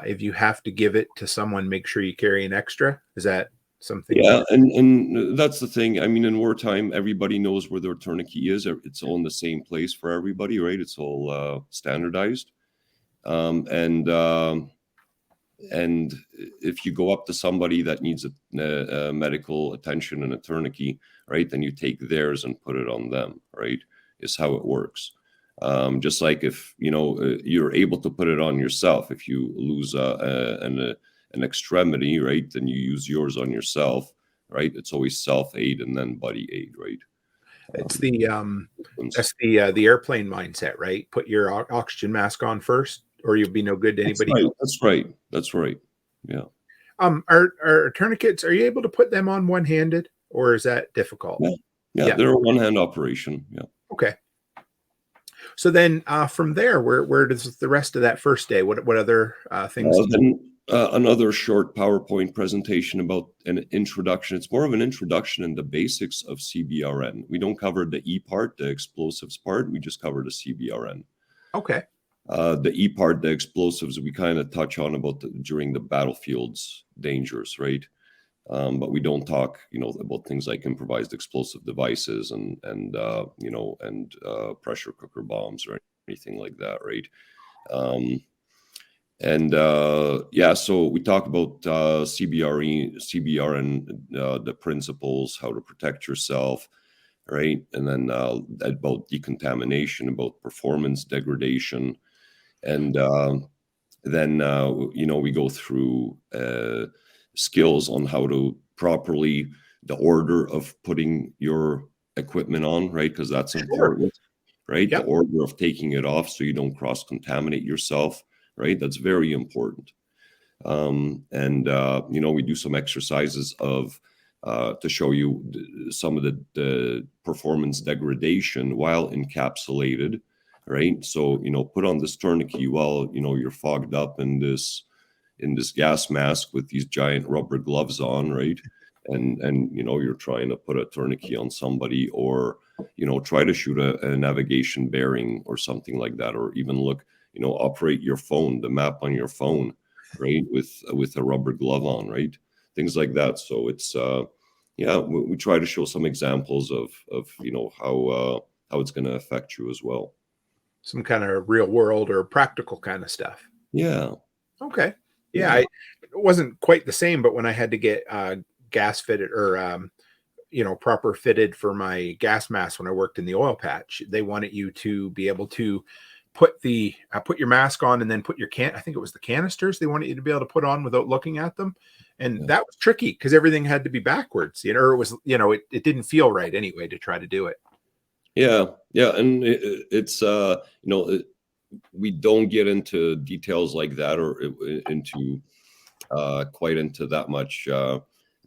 If you have to give it to someone, make sure you carry an extra. Is that something? Yeah, and that's the thing. I mean, in wartime, everybody knows where their tourniquet is. It's all in the same place for everybody, right? It's all standardized. And if you go up to somebody that needs a medical attention and a tourniquet, right, then you take theirs and put it on them, right? Is how it works. Just like if you're able to put it on yourself, if you lose an extremity, right, then you use yours on yourself, right? It's always self-aid and then buddy aid, right? It's that's the airplane mindset, right? Put your oxygen mask on first, or you'll be no good to anybody else. That's right. Yeah. Are tourniquets, are you able to put them on one-handed, or is that difficult? Yeah. They're a one-hand operation. Yeah. Okay. So then from there, where does the rest of that first day, what other things? Another short PowerPoint presentation about an introduction. It's more of an introduction in the basics of CBRN. We don't cover the E part, the explosives part. We just cover the CBRN. Okay. The E part, the explosives, we kind of touch on during the battlefield's dangers, right? But we don't talk, about things like improvised explosive devices and pressure cooker bombs or anything like that, right? So we talk about CBRN, the principles, how to protect yourself, right? And then about decontamination, about performance degradation, and then we go through skills on how to properly, the order of putting your equipment on, right? Because that's important, right? Yep. The order of taking it off so you don't cross-contaminate yourself, right? That's very important. We do some exercises to show you some of the performance degradation while encapsulated, right? So, put on this tourniquet while, you're fogged up in this gas mask with these giant rubber gloves on, right? and you're trying to put a tourniquet on somebody, or try to shoot a navigation bearing or something like that, or even operate your phone, the map on your phone, right, with a rubber glove on, right, things like that. So it's we try to show some examples of how it's going to affect you as well. Some kind of real world or practical kind of stuff. Yeah. Okay. Yeah. It wasn't quite the same, but when I had to get gas fitted or proper fitted for my gas mask when I worked in the oil patch, they wanted you to be able to put your mask on and then put your I think it was the canisters they wanted you to be able to put on without looking at them. And that was tricky because everything had to be backwards, or it was, it didn't feel right anyway to try to do it. Yeah. And it's, we don't get into details like that or into quite into that much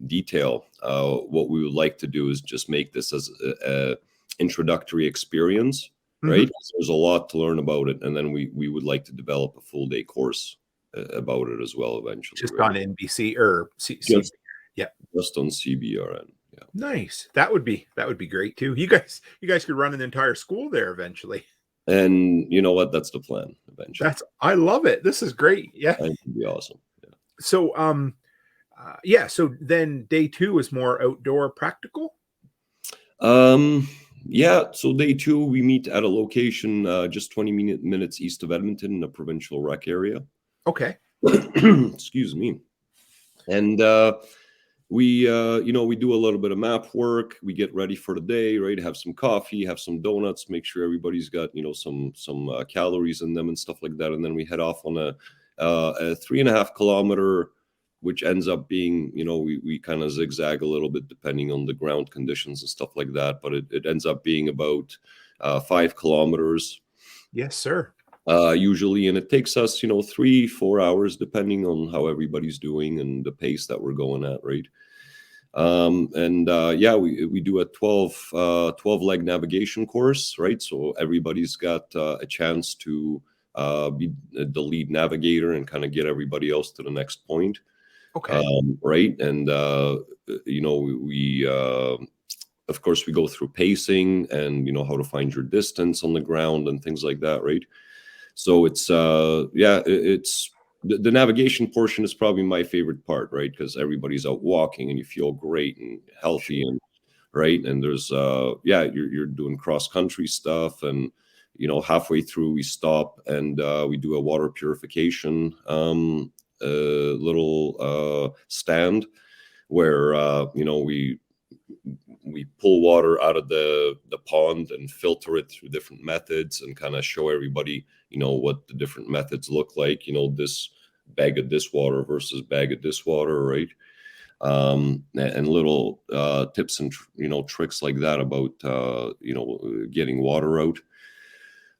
detail. What we would like to do is just make this as a introductory experience, right? Mm-hmm. There's a lot to learn about it. And then we would like to develop a full day course about it as well eventually. Just on NBC or just on CBRN. Yeah. Nice. That would be great too. You guys could run an entire school there eventually. And you know what? That's the plan eventually. I love it. This is great. Yeah. It would be awesome. Yeah. So so then day 2 is more outdoor practical. So day 2 we meet at a location just 20 minutes east of Edmonton in the provincial rec area. Okay. Excuse me. And we do a little bit of map work. We get ready for the day, right? Have some coffee, have some donuts, make sure everybody's got, some calories in them and stuff like that. And then we head off on a 3.5 kilometer, which ends up being, we kind of zigzag a little bit depending on the ground conditions and stuff like that. But it ends up being about 5 kilometers. Yes, sir. Usually, and it takes us, 3-4 hours, depending on how everybody's doing and the pace that we're going at, right? We do a 12 leg navigation course, right? So everybody's got a chance to be the lead navigator and kind of get everybody else to the next point. Okay. Right. And, we of course, we go through pacing and, how to find your distance on the ground and things like that, right? So it's it's the navigation portion is probably my favorite part, right? Because everybody's out walking and you feel great and healthy, and right. And there's you're doing cross country stuff, and halfway through we stop and we do a water purification little stand where we pull water out of the pond and filter it through different methods and kind of show everybody, what the different methods look like, this bag of dishwater versus bag of dishwater, right? And little tips and, tricks like that about, getting water out.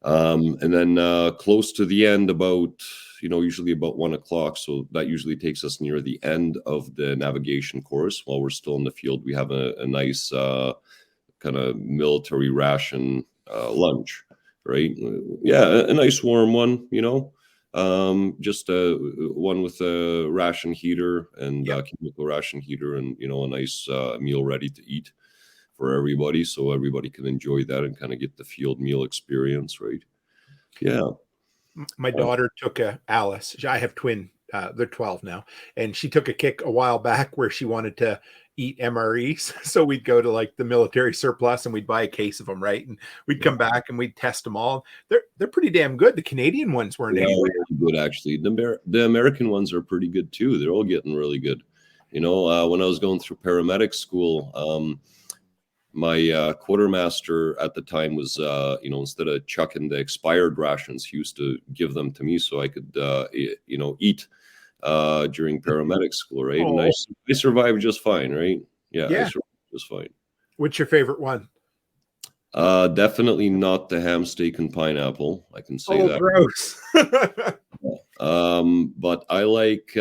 And then close to the end about, usually about 1 o'clock. So that usually takes us near the end of the navigation course. While we're still in the field, we have a nice kind of military ration lunch, right? Yeah, a nice warm one, just one with a ration heater and chemical ration heater and, a nice meal ready to eat for everybody. So everybody can enjoy that and kind of get the field meal experience, right? Yeah. My daughter took Alice. I have twin. They're 12 now. And she took a kick a while back where she wanted to eat MREs. So we'd go to like the military surplus and we'd buy a case of them, right? And we'd come back and we'd test them all. They're pretty damn good. The Canadian ones weren't anyway. Good, actually. The American ones are pretty good too. They're all getting really good. When I was going through paramedic school, my quartermaster at the time was, instead of chucking the expired rations, he used to give them to me so I could, eat during paramedic school, right? Oh. And I survived just fine, right? Yeah, I survived just fine. What's your favorite one? Definitely not the ham, steak, and pineapple. I can say that. Gross. But I like...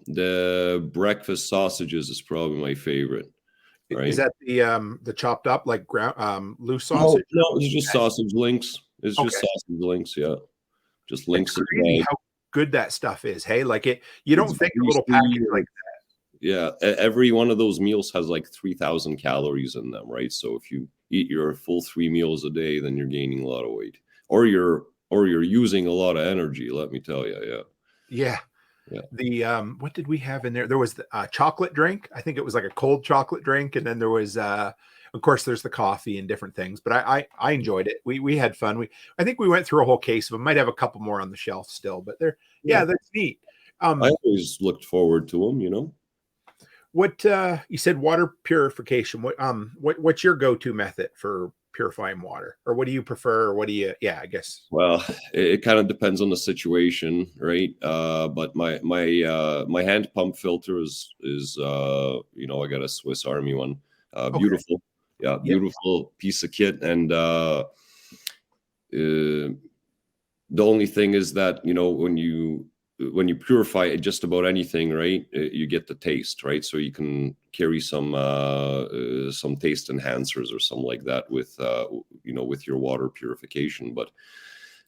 the breakfast sausages is probably my favorite. Right? Is that the chopped up like ground loose sausage? No, it's just sausage links. It's just sausage links, yeah. Just links. good that stuff is. Hey, like you don't It's think a little greasy, package like yeah, every one of those meals has like 3,000 calories in them, right? So if you eat your full 3 meals a day, then you're gaining a lot of weight, or you're using a lot of energy. Let me tell you, yeah. yeah. The what did we have in there? There was the chocolate drink. I think it was like a cold chocolate drink, and then there was of course there's the coffee and different things. But I enjoyed it. We had fun. I think we went through a whole case of them. Might have a couple more on the shelf still, but they're Yeah. that's neat. I always looked forward to them. What you said water purification. What's your go-to method for purifying water, or what do you prefer, or what do you? Yeah, I guess. Well, it kind of depends on the situation, right? But my hand pump filter is I got a Swiss Army one, beautiful, yeah, beautiful piece of kit, and the only thing is that when you purify just about anything, right, you get the taste, right? So you can carry some taste enhancers or something like that with with your water purification. But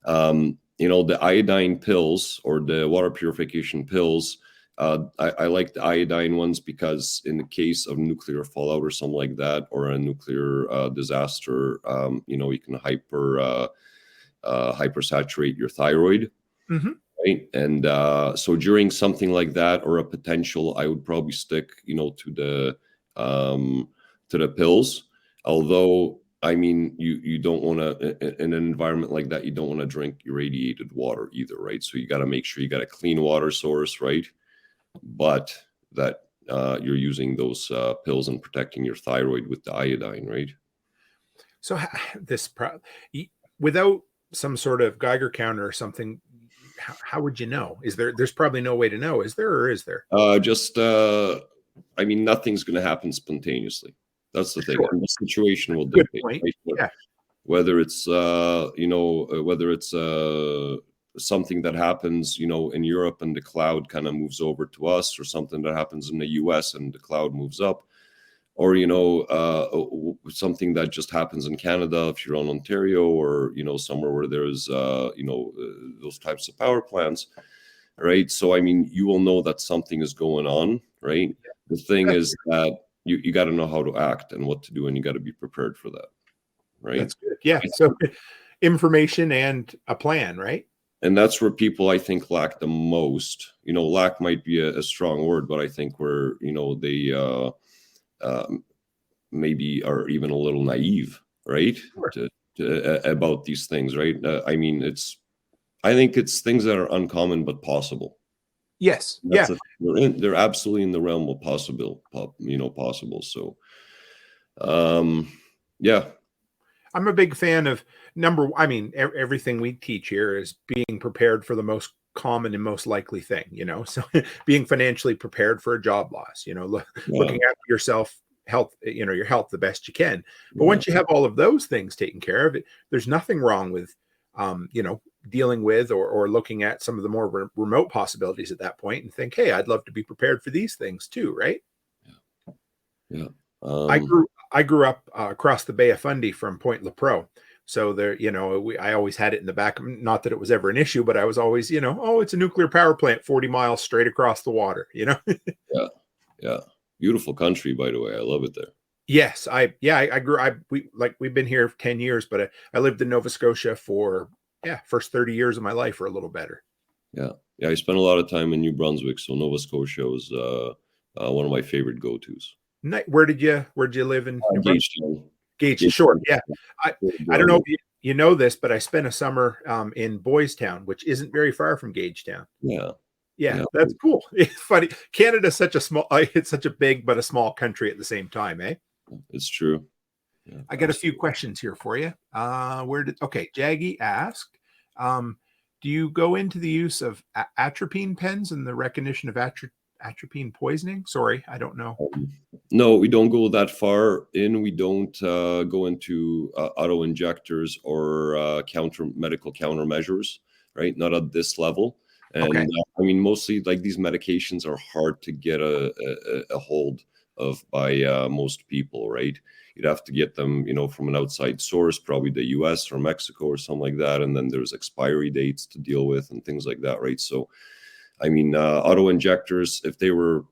the iodine pills or the water purification pills, I like the iodine ones because in the case of nuclear fallout or something like that, or a nuclear disaster, you can hypersaturate your thyroid. Mm-hmm. Right. And so during something like that or a potential, I would probably stick, to the pills. Although, I mean, you don't want to, in an environment like that, you don't want to drink irradiated water either, right? So you got to make sure you got a clean water source, right? But that you're using those pills and protecting your thyroid with the iodine, right? So without some sort of Geiger counter or something, how would you know? There's probably no way to know, is there, or is there? I mean, nothing's going to happen spontaneously. That's the thing. Sure. And the situation will Good dictate, point. right? Yeah. Whether it's something that happens, in Europe and the cloud kind of moves over to us, or something that happens in the US and the cloud moves up, or something that just happens in Canada if you're on Ontario, or somewhere where there's those types of power plants, right? So I mean, you will know that something is going on, right? The thing is that you got to know how to act and what to do, and you got to be prepared for that, right? That's good. Yeah. So information and a plan, right? And that's where people, I think, lack the most. Lack might be a strong word, but I think where they maybe are even a little naive, right? Sure. About these things, right? I mean, I think it's things that are uncommon but possible. Yes. Yeah. They're absolutely in the realm of possible. So, yeah. I'm a big fan of everything we teach here is being prepared for the most common and most likely thing, so being financially prepared for a job loss, looking after yourself, health, your health the best you can. But once you have all of those things taken care of, there's nothing wrong with, dealing with or looking at some of the more remote possibilities at that point and think, hey, I'd love to be prepared for these things too. Right. Yeah. I grew up across the Bay of Fundy from Point Lepreau. So there, I always had it in the back. Not that it was ever an issue, but I was always, it's a nuclear power plant 40 miles straight across the water, Yeah. Yeah. Beautiful country, by the way. I love it there. Yes. We've been here 10 years, but I lived in Nova Scotia for, first 30 years of my life or a little better. Yeah. Yeah. I spent a lot of time in New Brunswick. So Nova Scotia was one of my favorite go-tos. Where'd you live in New Gagetown? Gage, sure. Yeah. I don't know if you know this, but I spent a summer in Boys Town, which isn't very far from Gagetown. Yeah, that's cool. It's funny. Canada's it's such a big but a small country at the same time, eh? It's true. Yeah, I got a few questions here for you. Jaggy asked, do you go into the use of atropine pens and the recognition of atropine poisoning? Sorry, I don't know. No, we don't go that far in. We don't go into auto injectors or medical countermeasures, right? Not at this level. And I mean, mostly like these medications are hard to get a hold of by most people, right? You'd have to get them, from an outside source, probably the US or Mexico or something like that. And then there's expiry dates to deal with and things like that, right? So, I mean, auto injectors, if they were,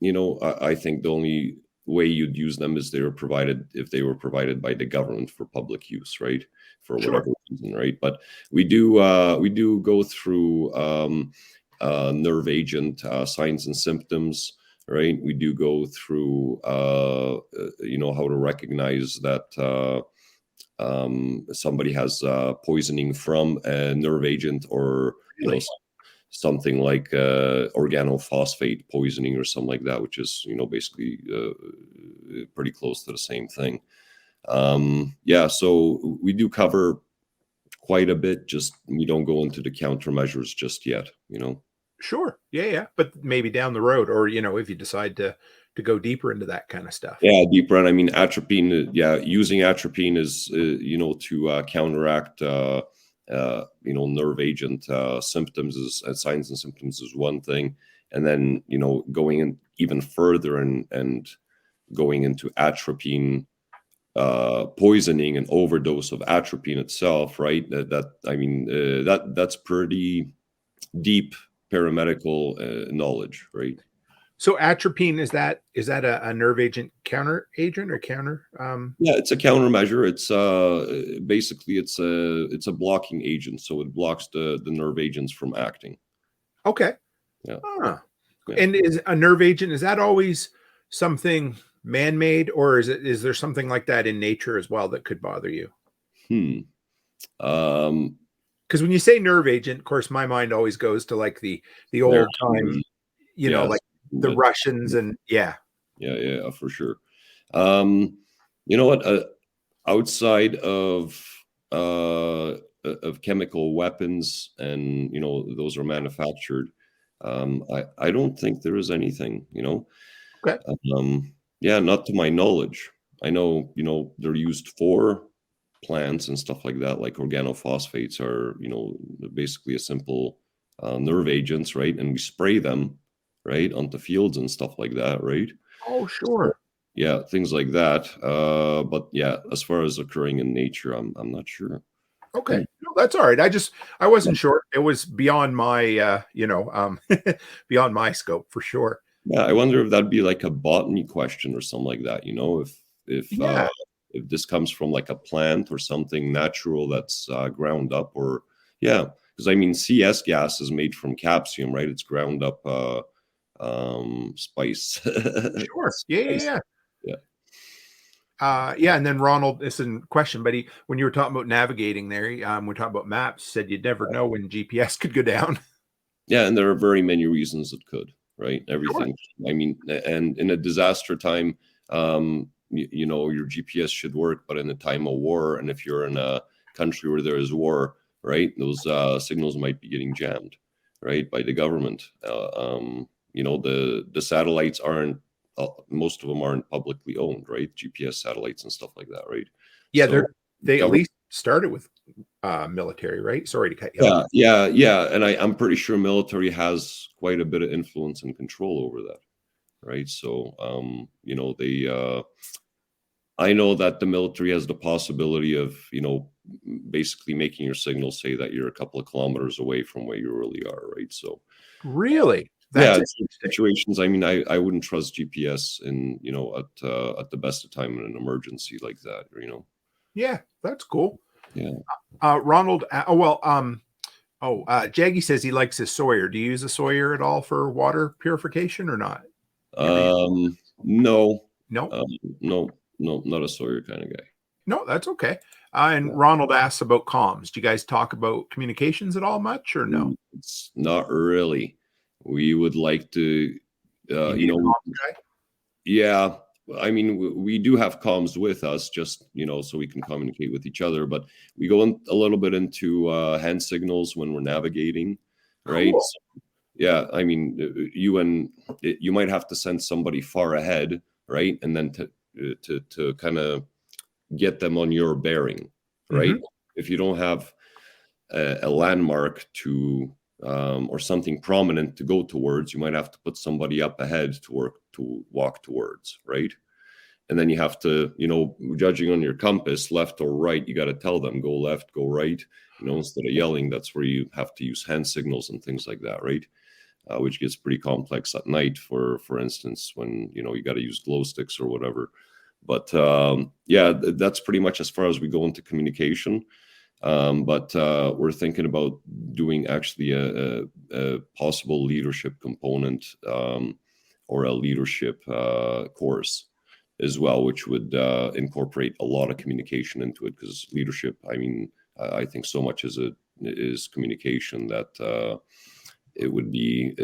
I think the only way you'd use them is if they were provided by the government for public use, right? For whatever reason, right? But we do go through nerve agent signs and symptoms, right? We do go through, how to recognize that somebody has poisoning from a nerve agent, or something like organophosphate poisoning or something like that, which is basically pretty close to the same thing. So we do cover quite a bit. Just we don't go into the countermeasures just yet. Sure. Yeah. But maybe down the road, or if you decide to go deeper into that kind of stuff. Yeah, deeper. And I mean, atropine. Yeah, using atropine is to counteract nerve agent symptoms signs and symptoms is one thing, and then going in even further and going into atropine poisoning and overdose of atropine itself, right? That's pretty deep paramedical knowledge, right? So atropine, is that a nerve agent counter agent or counter? Yeah, it's a countermeasure. It's basically it's a blocking agent, so it blocks the nerve agents from acting. Okay. Yeah. Yeah. And is a nerve agent, is that always something man-made, or is there something like that in nature as well that could bother you? Because when you say nerve agent, of course, my mind always goes to like the old time, like the Russians and yeah, for sure. You know what? Outside of chemical weapons, and those are manufactured. I don't think there is anything. Okay. Not to my knowledge. I know they're used for plants and stuff like that. Like organophosphates are basically a simple nerve agents, right? And we spray them right onto fields and stuff like that, right? Oh, sure. Yeah, things like that. But yeah, as far as occurring in nature, I'm not sure. Okay, no, that's all right. I wasn't sure. It was beyond my beyond my scope for sure. Yeah, I wonder if that'd be like a botany question or something like that. If this comes from like a plant or something natural that's ground up, or because I mean CS gas is made from capsium, right? It's ground up spice. Sure. Spice. Yeah. Yeah. And then Ronald, this isn't a question, but when you were talking about navigating there, we're talking about maps, said you'd never know when GPS could go down. Yeah, and there are very many reasons it could, right? Everything. Sure. I mean, and in a disaster time, your GPS should work, but in a time of war, and if you're in a country where there is war, right, those signals might be getting jammed, right, by the government. The satellites aren't. Most of them aren't publicly owned, right? GPS satellites and stuff like that, right? Yeah, so they at least started with military, right? Sorry to cut you off. Yeah. And I'm pretty sure military has quite a bit of influence and control over that, right? So, I know that the military has the possibility of, basically making your signal say that you're a couple of kilometers away from where you really are, right? So, really. That's situations. I mean, I wouldn't trust GPS in at the best of time in an emergency like that. Yeah, that's cool. Yeah. Ronald. Jaggy says he likes his Sawyer. Do you use a Sawyer at all for water purification or not? No. No. No, not a Sawyer kind of guy. No, that's okay. And Ronald asks about comms. Do you guys talk about communications at all much, or no? It's not really. We would like to, yeah. I mean, we do have comms with us, just so we can communicate with each other. But we go a little bit into hand signals when we're navigating, right? Cool. So, yeah, I mean, you might have to send somebody far ahead, right, and then to kind of get them on your bearing, right? Mm-hmm. If you don't have a landmark to or something prominent to go towards, you might have to put somebody up ahead to walk towards, right? And then you have to, judging on your compass, left or right, you got to tell them, go left, go right, instead of yelling. That's where you have to use hand signals and things like that, right? Which gets pretty complex at night, for instance, when, you got to use glow sticks or whatever. But that's pretty much as far as we go into communication. But we're thinking about doing actually a possible leadership component, or a leadership course as well, which would incorporate a lot of communication into it, because leadership, I think so much is communication that it would be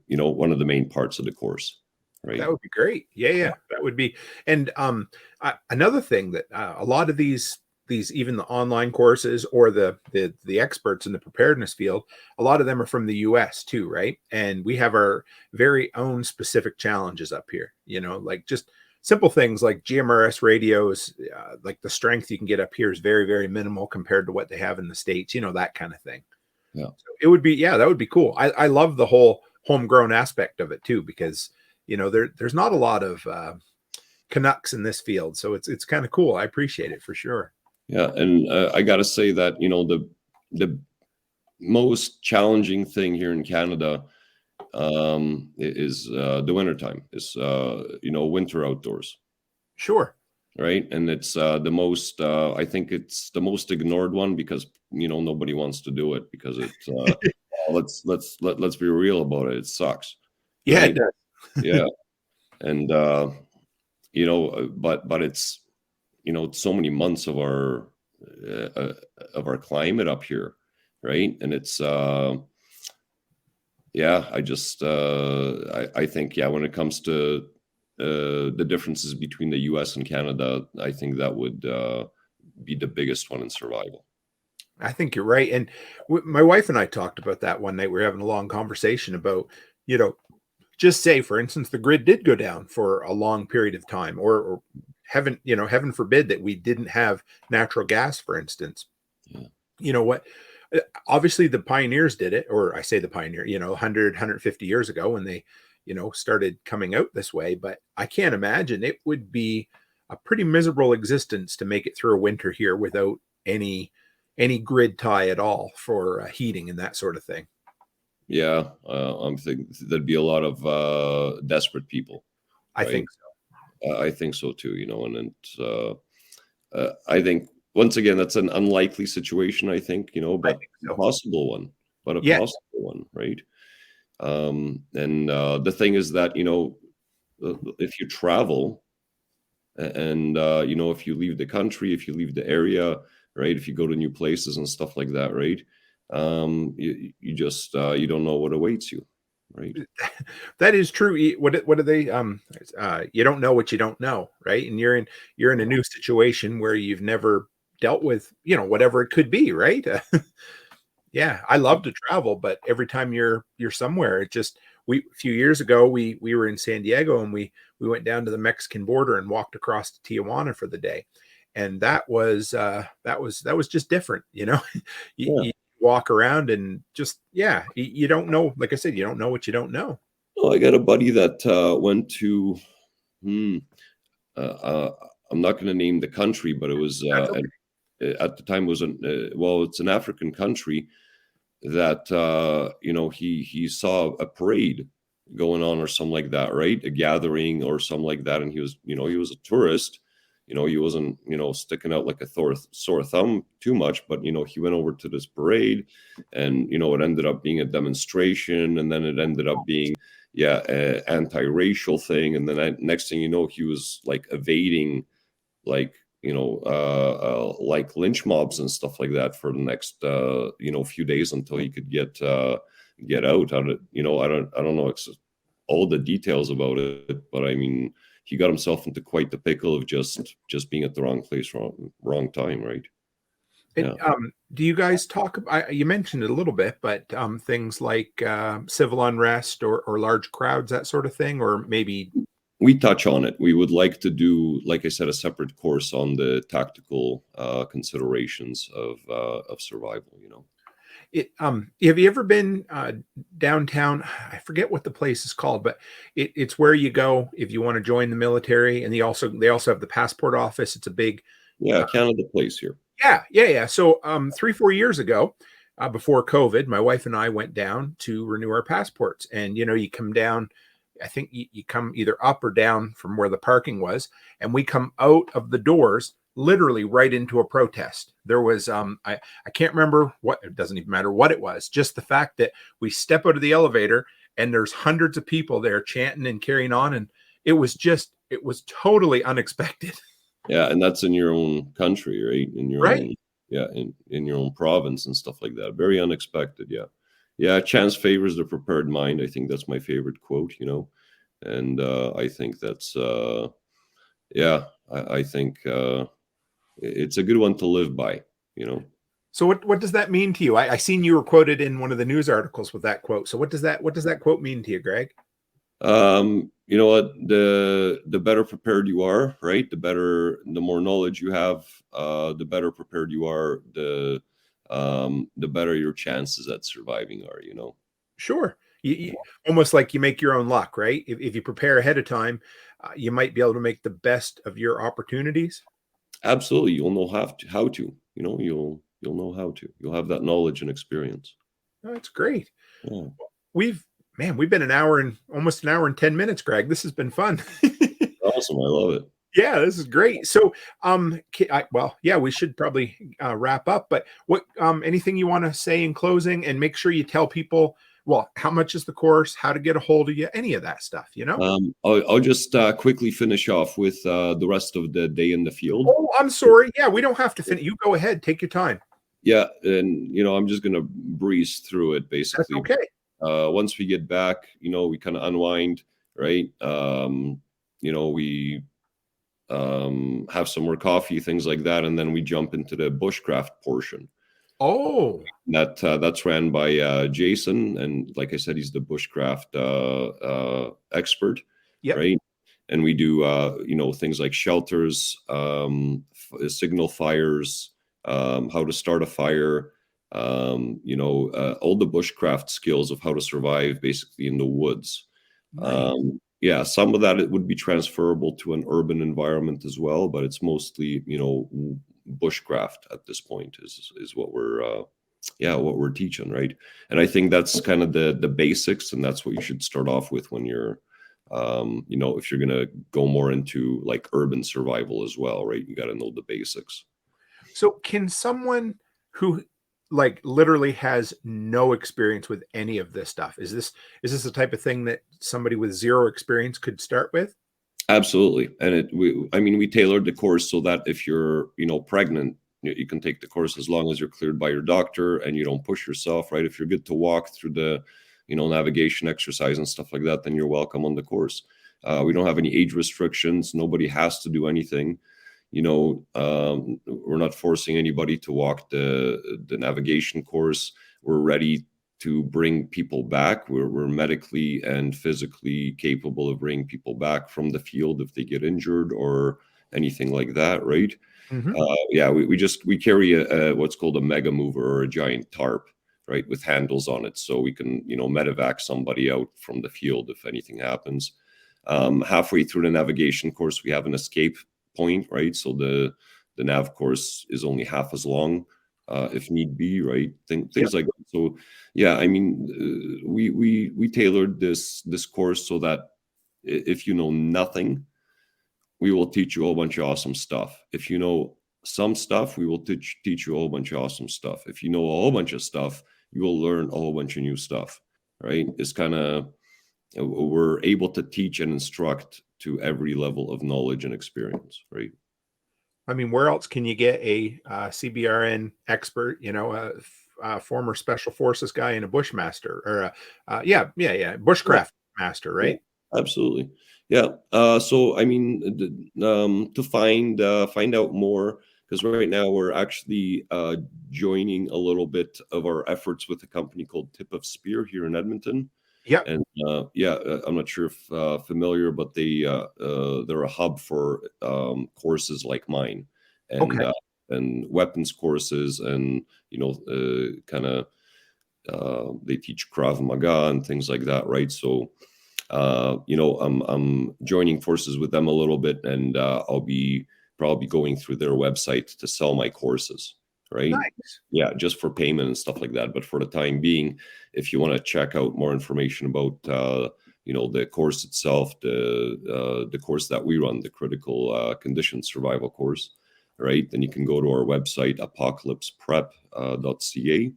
one of the main parts of the course, right? That would be great. Yeah, that would be. And another thing that a lot of these even the online courses or the experts in the preparedness field, a lot of them are from the US too, right? And we have our very own specific challenges up here, like just simple things like GMRS radios, like the strength you can get up here is very, very minimal compared to what they have in the States, that kind of thing. Yeah. So it would be, that would be cool. I love the whole homegrown aspect of it too, because, there's not a lot of Canucks in this field. So it's kind of cool. I appreciate it for sure. Yeah. And I got to say that, the most challenging thing here in Canada is the wintertime, is, winter outdoors. Sure. Right. And it's the most, I think it's the most ignored one, because, nobody wants to do it, because it, let's be real about it. It sucks. Yeah, right? it does. Yeah. And, but it's, so many months of our climate up here. Right. And it's, I just, I think, when it comes to the differences between the US and Canada, I think that would be the biggest one in survival. I think you're right. And my wife and I talked about that one night. We were having a long conversation about, just say, for instance, the grid did go down for a long period of time, or heaven forbid that we didn't have natural gas, for instance. Yeah. You know what? Obviously the pioneers did it, or I say the pioneer, 100, 150 years ago when they, started coming out this way. But I can't imagine it would be a pretty miserable existence to make it through a winter here without any grid tie at all for heating and that sort of thing. Yeah, I'm thinking there'd be a lot of desperate people. Right? I think so. I think so too. And I think, once again, that's an unlikely situation, I think, but a possible one. But a possible one, right? And the thing is that, if you travel and, if you leave the country, if you leave the area, right, if you go to new places and stuff like that, right, you just, you don't know what awaits you, right? That is true. What are they? You don't know what you don't know, right? And you're in a new situation where you've never dealt with, whatever it could be, right? Yeah, I love to travel, but every time you're somewhere, it just, a few years ago we were in San Diego, and we went down to the Mexican border and walked across to Tijuana for the day, and that was just different, you walk around and just, you don't know, like I said, you don't know what you don't know. Well, I got a buddy that went to, I'm not going to name the country, but it was at the time was it's an African country that he saw a parade going on or something like that, right? A gathering or something like that, and he was he was a tourist. He wasn't sticking out like a sore thumb too much, but he went over to this parade, and it ended up being a demonstration, and then it ended up being an anti-racial thing, and then next thing you know, he was like evading like like lynch mobs and stuff like that for the next few days until he could get out. I don't know all the details about it, but I mean, he got himself into quite the pickle of just being at the wrong place, wrong time, right? And, do you guys talk about, you mentioned it a little bit, but things like civil unrest or large crowds, that sort of thing, or maybe? We touch on it. We would like to do, like I said, a separate course on the tactical considerations of survival. Have you ever been downtown? I forget what the place is called, but it's where you go if you want to join the military, and they also have the passport office. It's a big, Yeah, Canada Place here. yeah. So 3-4 years ago, before COVID, my wife and I went down to renew our passports, and you come down. I think you come either up or down from where the parking was, and we come out of the doors literally right into a protest. There was I can't remember what, it doesn't even matter what it was, just the fact that we step out of the elevator and there's hundreds of people there chanting and carrying on, and it was totally unexpected. Yeah, and that's in your own country, right? In your Right. own, yeah, in your own province and stuff like that. Very unexpected, yeah. Yeah, chance favors the prepared mind. I think that's my favorite quote, and I think that's yeah, I think it's a good one to live by. So what does that mean to you? I seen you were quoted in one of the news articles with that quote. So what does that quote mean to you, Greg? You know what? The better prepared you are, right? The more knowledge you have, the better prepared you are. The better your chances at surviving are. Sure. Almost like you make your own luck, right? If you prepare ahead of time, you might be able to make the best of your opportunities. Absolutely, you'll know how to. You'll know how to. You'll have that knowledge and experience. Oh, that's great. Yeah. We've been almost an hour and 10 minutes, Greg. This has been fun. Awesome. I love it. Yeah, this is great. So, yeah, we should probably wrap up. But what, anything you want to say in closing, and make sure you tell people, well, how much is the course, how to get a hold of you, any of that stuff, I'll just quickly finish off with the rest of the day in the field. Oh, I'm sorry. Yeah, we don't have to finish. You go ahead. Take your time. Yeah, and I'm just gonna breeze through it basically. That's okay. Once we get back, we kind of unwind, right? We have some more coffee, things like that, and then we jump into the bushcraft portion. Oh, that's ran by Jason, and like I said, he's the bushcraft expert, yep. right? And we do things like shelters, signal fires, how to start a fire, all the bushcraft skills of how to survive basically in the woods. Nice. Yeah, some of that it would be transferable to an urban environment as well, but it's mostly bushcraft at this point is what we're teaching, right? And I think that's kind of the basics, and that's what you should start off with when you're if you're gonna go more into like urban survival as well, right? You got to know the basics. So can someone who like literally has no experience with any of this stuff, is this the type of thing that somebody with zero experience could start with? Absolutely. And we tailored the course so that if you're, pregnant, you can take the course as long as you're cleared by your doctor and you don't push yourself, right? If you're good to walk through the, navigation exercise and stuff like that, then you're welcome on the course. We don't have any age restrictions. Nobody has to do anything. We're not forcing anybody to walk the navigation course. We're ready to bring people back. We're medically and physically capable of bringing people back from the field if they get injured or anything like that, right? Mm-hmm. We carry a what's called a mega mover or a giant tarp, right, with handles on it, so we can medevac somebody out from the field if anything happens. Halfway through the navigation course, we have an escape point, right? So the nav course is only half as long. If need be, right? Things like that. So, yeah, we tailored this course so that if you know nothing, we will teach you a whole bunch of awesome stuff. If you know some stuff, we will teach you a whole bunch of awesome stuff. If you know a whole bunch of stuff, you will learn a whole bunch of new stuff, right? It's kind of, we're able to teach and instruct to every level of knowledge and experience, right? Where else can you get a CBRN expert, a former special forces guy and a bushmaster, or bushcraft master, right? Yeah, absolutely. Yeah. So to find out more, because right now we're actually joining a little bit of our efforts with a company called Tip of Spear here in Edmonton. Yeah. And I'm not sure if familiar, but they're a hub for courses like mine, and Okay. and weapons courses, and kind of They teach Krav Maga and things like that, right? So, I'm joining forces with them a little bit, and I'll be probably going through their website to sell my courses, right? Nice. Yeah, just for payment and stuff like that. But for the time being, if you want to check out more information about the course itself, the course that we run, the critical condition survival course, right? Then you can go to our website, apocalypseprep.ca.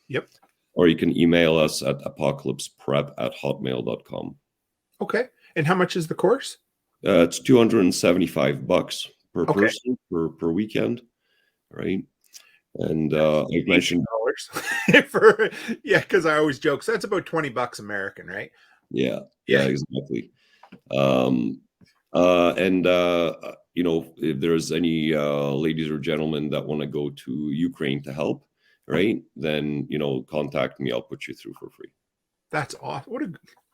Yep. Or you can email us at apocalypseprep@hotmail.com. Okay. And how much is the course? It's $275 per Okay. person per weekend, right? And I've mentioned for because I always joke. So that's about $20 American, right? Yeah, Yeah. exactly. If there's any ladies or gentlemen that want to go to Ukraine to help, right? Then contact me. I'll put you through for free. That's awesome. What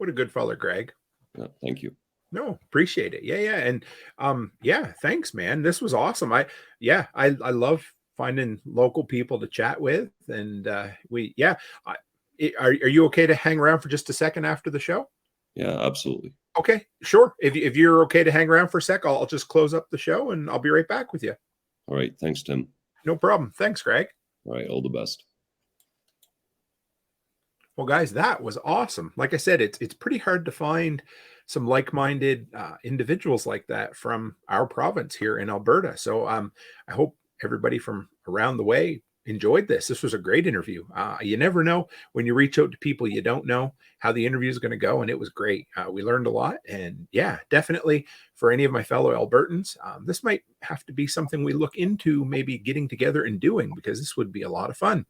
a good fellow, Greg. Yeah, thank you. No, appreciate it. Yeah. And thanks, man. This was awesome. I love finding local people to chat with. And are you okay to hang around for just a second after the show? Yeah, absolutely. Okay, sure. If you're okay to hang around for a sec, I'll just close up the show and I'll be right back with you. All right. Thanks, Tim. No problem. Thanks, Greg. All right. All the best. Well, guys, that was awesome. Like I said, it's pretty hard to find some like-minded individuals like that from our province here in Alberta. So I hope everybody from around the way enjoyed this. This was a great interview. You never know when you reach out to people you don't know how the interview is going to go, and it was great. We learned a lot, and yeah, definitely for any of my fellow Albertans, this might have to be something we look into, maybe getting together and doing, because this would be a lot of fun.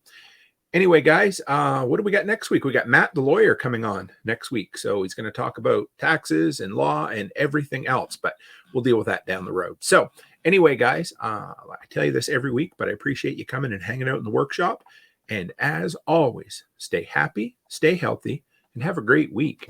Anyway, guys, what do we got next week? We got Matt, the lawyer, coming on next week. So he's going to talk about taxes and law and everything else, but we'll deal with that down the road. So anyway, guys, I tell you this every week, but I appreciate you coming and hanging out in the workshop. And as always, stay happy, stay healthy, and have a great week.